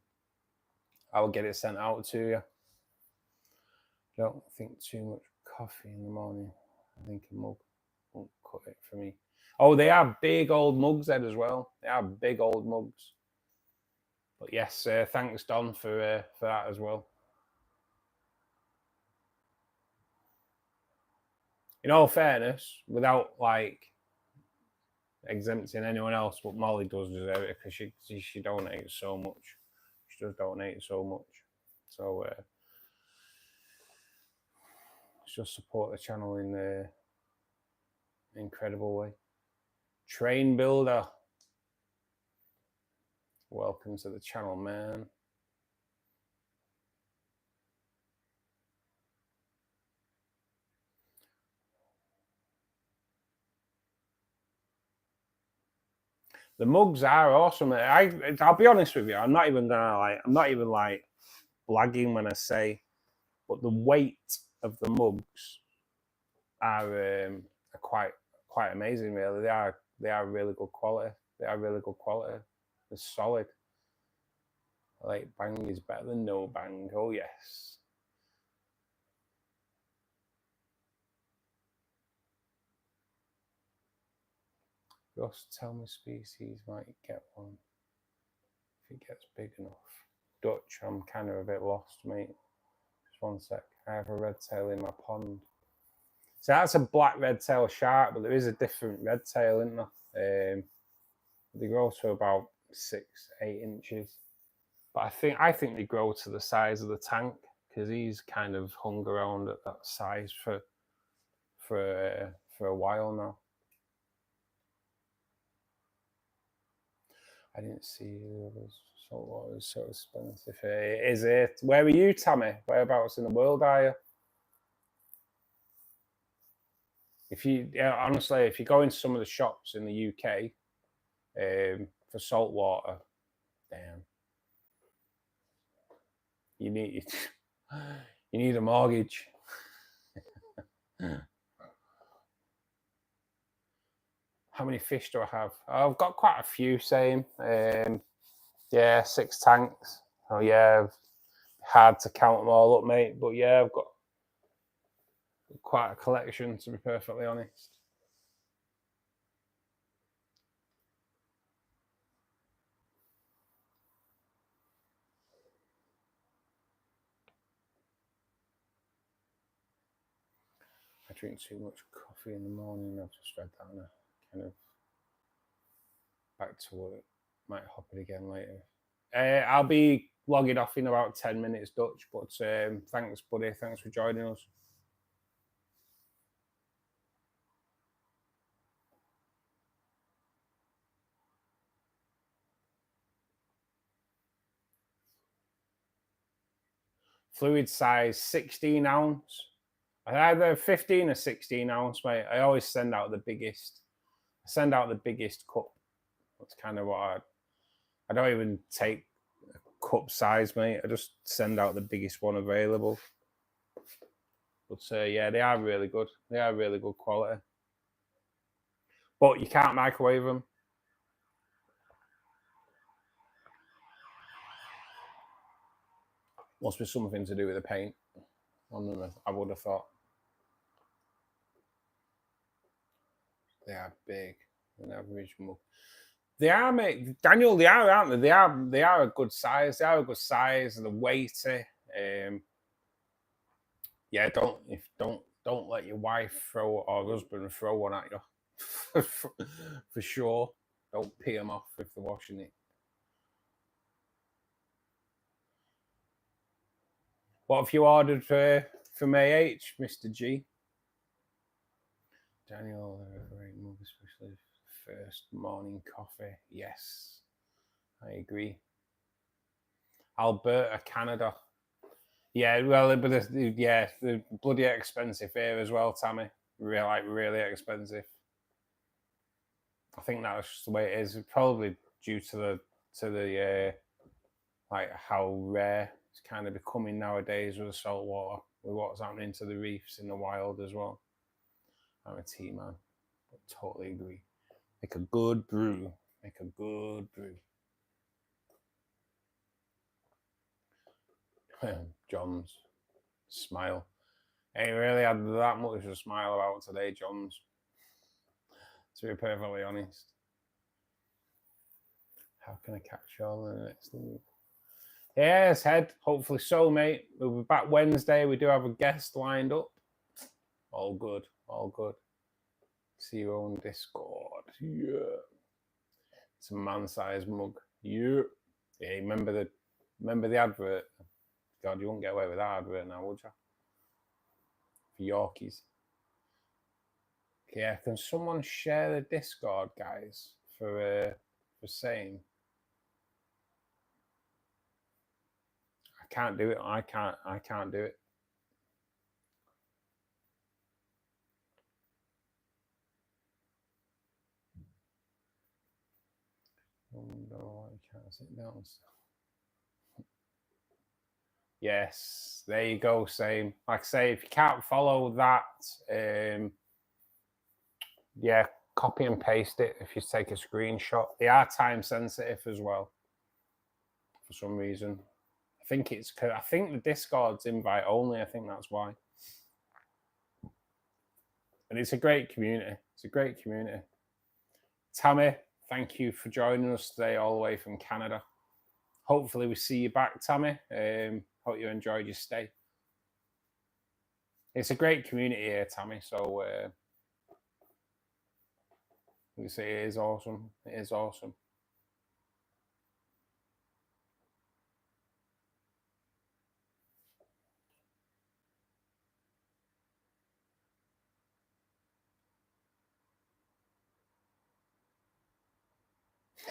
I will get it sent out to you. Don't think too much coffee in the morning. I think a mug won't cut it for me. Oh, they are big old mugs, Ed, as well. They are big old mugs. But yes, thanks, Don, for that as well. In all fairness, without like exempting anyone else, what Molly does deserve it, because she donates so much. She does donate so much. So let's just support the channel in an incredible way. Train Builder, welcome to the channel, man. The mugs are awesome. I'll be honest with you. I'm not even like blagging when I say, but the weight of the mugs are quite amazing. Really, they are really good quality. They are really good quality. They're solid. Like bang is better than no bang. Oh yes. Just tell me species might get one if it gets big enough. Dutch, I'm kind of a bit lost, mate. Just one sec. I have a red tail in my pond. So that's a black red tail shark, but there is a different red tail, isn't there? They grow to about 6-8 inches. But I think they grow to the size of the tank because he's kind of hung around at that size for a while now. I didn't see the others. Saltwater is so expensive. Is it? Where are you, Tammy? Whereabouts in the world are you? If you honestly, if you go into some of the shops in the UK for saltwater, damn, you need a mortgage. How many fish do I have? I've got quite a few, same. Yeah, 6 tanks. Oh yeah, hard to count them all up, mate. But yeah, I've got quite a collection, to be perfectly honest. I drink too much coffee in the morning. I've just read that and I kind of back to work. Might hop it again later. I'll be logging off in about 10 minutes, Dutch. But thanks, buddy. Thanks for joining us. Fluid size 16 ounce. Either 15 or 16 ounce, mate. I always send out the biggest. I send out the biggest cup. That's kind of what I don't even take a cup size, mate. I just send out the biggest one available. But yeah, they are really good. They are really good quality. But you can't microwave them. Must be something to do with the paint on them, I would have thought. They are big. An average mug. They are, mate. Daniel, they are, aren't they? They are a good size. They are a good size and they're weighty. Yeah, don't let your wife throw or husband throw one at you. For sure. Don't pee them off if they're washing it. What have you ordered from AH, Mr. G? Daniel, great mug, especially first morning coffee. Yes, I agree. Alberta, Canada. Yeah, well, but they're bloody expensive here as well, Tammy. Really expensive. I think that's just the way it is. It's probably due to the like how rare it's kind of becoming nowadays with the salt water, with what's happening to the reefs in the wild as well. I'm a tea man, but totally agree. Make a good brew. Make a good brew. John's smile. Ain't really had that much to smile about today, John's. To be perfectly honest. How can I catch y'all in the next week? Yes, Head. Hopefully so, mate. We'll be back Wednesday. We do have a guest lined up. All good. All good. See you on Discord. Yeah. It's a man-sized mug. Yeah. Yeah, remember the advert? God, you won't get away with that advert now, would you? For Yorkies. Yeah, can someone share the Discord, guys, for saying? I can't do it. I can't do it. No, I can't sit down. Yes, there you go. Same. Like I say, if you can't follow that, yeah, copy and paste it. If you take a screenshot, they are time sensitive as well. For some reason, I think the Discord's invite only. I think that's why. And it's a great community. It's a great community. Tammy, thank you for joining us today, all the way from Canada. Hopefully we see you back, Tammy. Hope you enjoyed your stay. It's a great community here, Tammy. So you see, it is awesome. It is awesome.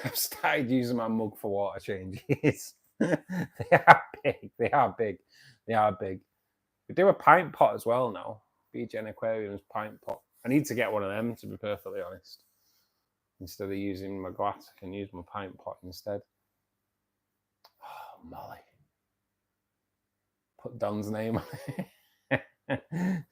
I've started using my mug for water changes. They are big. They are big. They are big. We do a pint pot as well now. BGN Aquariums pint pot. I need to get one of them, to be perfectly honest. Instead of using my glass, I can use my pint pot instead. Oh, Molly. Put Don's name on it.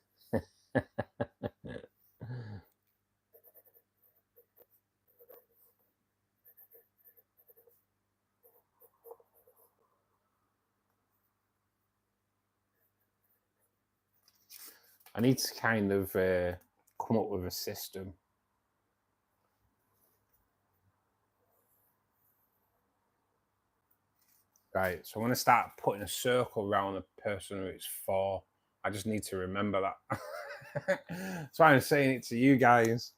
I need to kind of come up with a system. Right, so I'm going to start putting a circle around the person who it's for. I just need to remember that. That's why I'm saying it to you guys.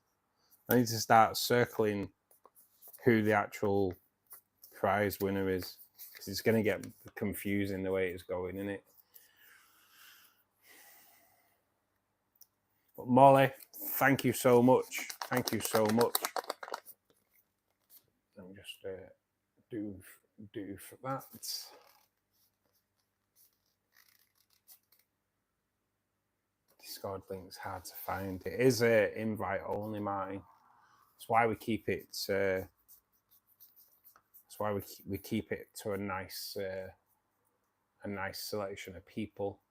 I need to start circling who the actual prize winner is, because it's going to get confusing the way it's going, isn't it? But Molly, thank you so much. Thank you so much. Let me just do for that. Discord link's hard to find. It is a invite only, Martin. That's why we keep it. That's why we keep it to a nice selection of people.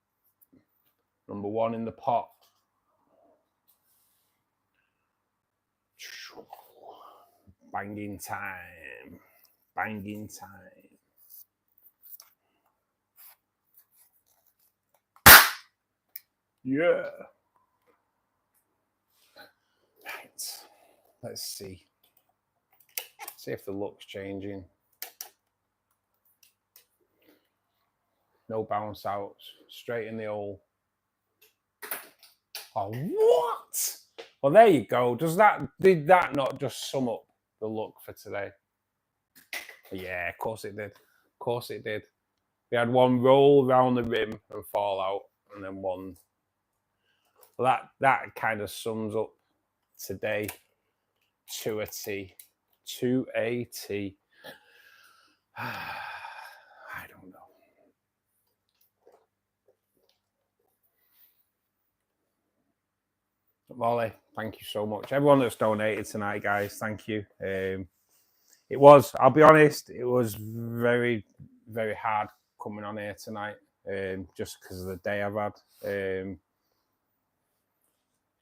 Number one in the pot. Banging time. Banging time. Yeah. Right. Let's see. See if the look's changing. No bounce outs. Straight in the hole. Oh, what? Well, there you go. Did that not just sum up the look for today? Yeah, of course it did. Of course it did. We had one roll around the rim and fall out, and then one. Well, that kind of sums up today to a T. To a T. I don't know. Molly, thank you so much. Everyone that's donated tonight, guys, thank you. It was, I'll be honest, it was very, very hard coming on here tonight, just because of the day I've had.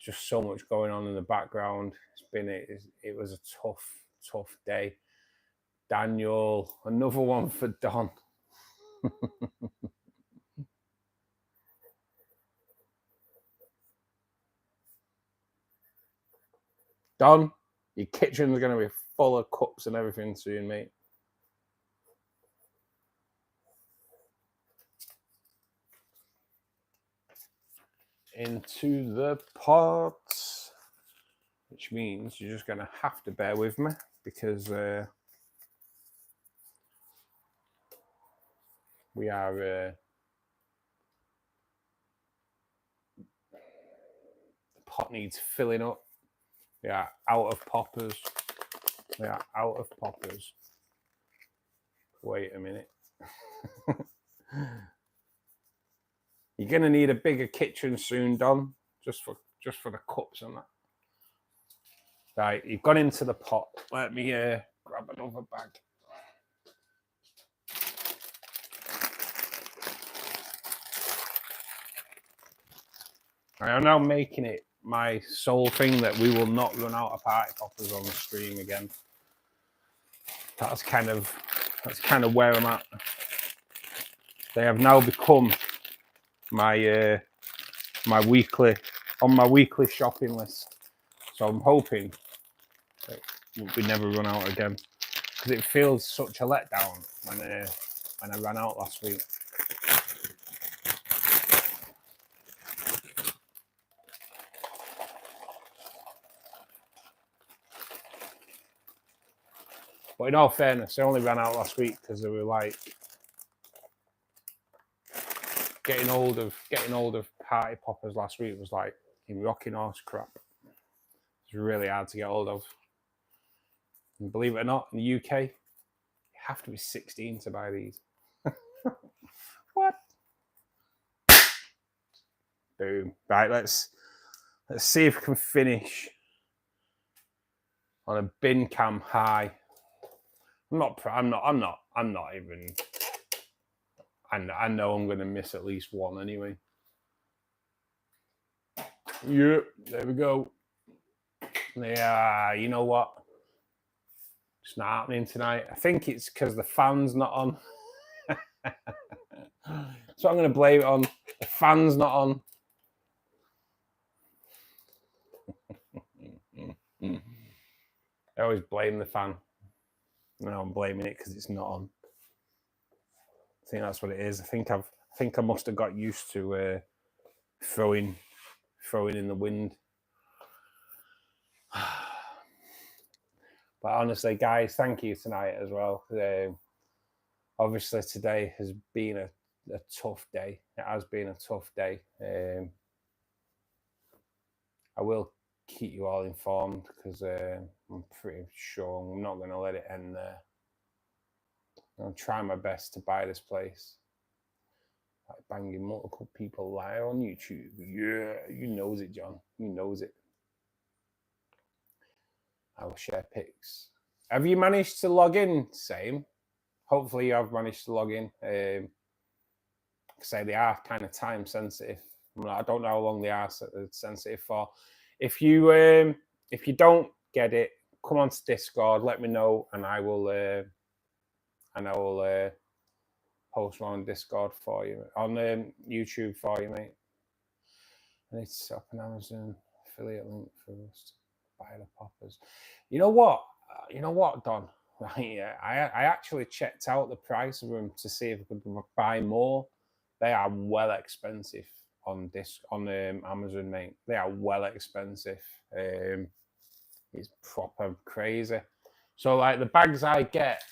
Just so much going on in the background. It was a tough day. Daniel, another one for Don. Don, your kitchen's going to be full of cups and everything soon, mate. Into the pot, which means you're just going to have to bear with me, because we are the pot needs filling up. We are out of poppers. We are out of poppers. Wait a minute. You're going to need a bigger kitchen soon, Don, just for the cups and that. Right, you've gone into the pot. Let me grab another bag. I am now making it my sole thing that we will not run out of party poppers on the stream again. That's kind of where I'm at. They have now become my my weekly shopping list. So I'm hoping that we never run out again, because it feels such a letdown when I ran out last week. But in all fairness, I only ran out last week because they were like getting hold of party poppers last week was like rocking horse crap. It's really hard to get hold of. And believe it or not, in the UK, you have to be 16 to buy these. What? Boom. Right, let's see if we can finish on a bin cam high. I'm not even. I know I'm going to miss at least one anyway. Yeah, there we go. Yeah, you know what? It's not happening tonight. I think it's because the fan's not on. So I'm going to blame it on. The fan's not on. I always blame the fan. No, I'm blaming it because it's not on. I think that's what it is. I think I must have got used to throwing in the wind. But honestly, guys, thank you tonight as well. Obviously, today has been a tough day. It has been a tough day. I will keep you all informed because I'm pretty sure I'm not going to let it end there. I'll try my best to buy this place. Like banging multiple people live on YouTube. Yeah, you knows it, John. You knows it. I will share pics. Have you managed to log in? Same. Hopefully you have managed to log in. Say they are kind of time sensitive. I don't know how long they are sensitive for. If you don't get it, come on to Discord. Let me know, and I will post one on Discord for you, on YouTube for you, mate. I need to set up an Amazon affiliate link for us to buy the poppers. You know what, Don? I actually checked out the price of them to see if I could buy more. They are well expensive on Amazon, mate. They are well expensive. It's proper crazy. So like the bags I get,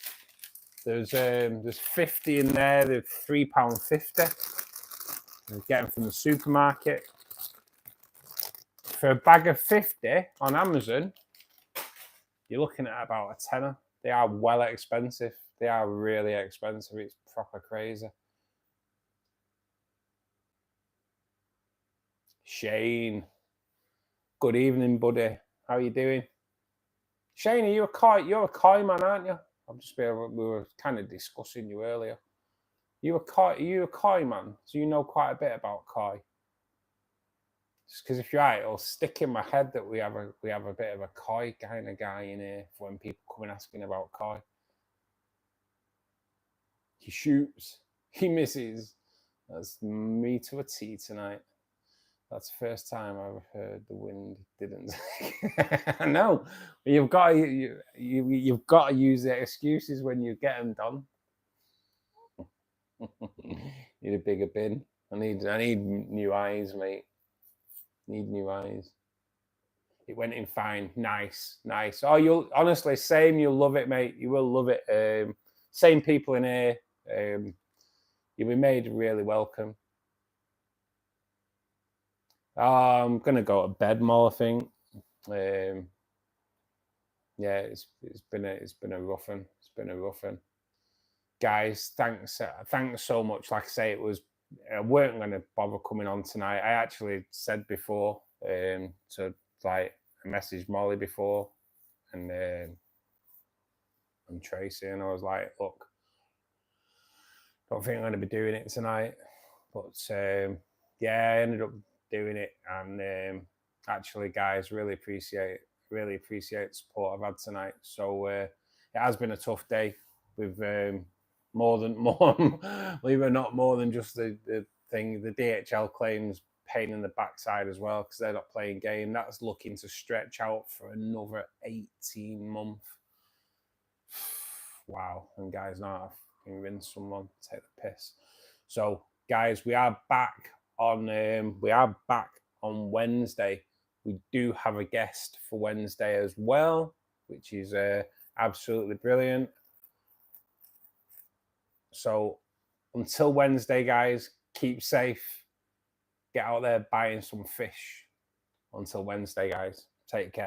there's 50 in there. They're £3.50. You get them from the supermarket. For a bag of 50 on Amazon, you're looking at about a tenner. They are well expensive. They are really expensive. It's proper crazy. Shane, good evening, buddy. How are you doing? Shane, are you a koi? You're a koi man, aren't you? We were kind of discussing you earlier. Are you a koi man? So you know quite a bit about koi. Just because if you're right, it'll stick in my head that we have a bit of a koi kind of guy in here for when people come and asking about koi. He shoots, he misses. That's me to a T tonight. That's the first time I've heard the wind didn't. No, you've got to use the excuses when you get them done. Need a bigger bin. I need new eyes, mate. Need new eyes. It went in fine. Nice. Oh, you'll honestly, same. You'll love it, mate. You will love it. Same people in here. You'll be made really welcome. I'm gonna go to bed more, I think. Yeah, it's been a rough one. It's been a rough one. Guys, thanks so much. Like I say, I weren't gonna bother coming on tonight. I actually said before to like I messaged Molly before, and and Tracy, and I was like, look, don't think I'm going to be doing it tonight. But yeah, I ended up doing it, and actually, guys, really appreciate the support I've had tonight. So it has been a tough day with more than believe it or not, more than just the thing. The DHL claims pain in the backside as well, because they're not playing game. That's looking to stretch out for another 18 months. Wow. And guys, now I can rinse someone, take the piss. So guys, we are back on Wednesday. We do have a guest for Wednesday as well, which is absolutely brilliant. So until Wednesday, guys, keep safe. Get out there buying some fish. Until Wednesday, guys, take care.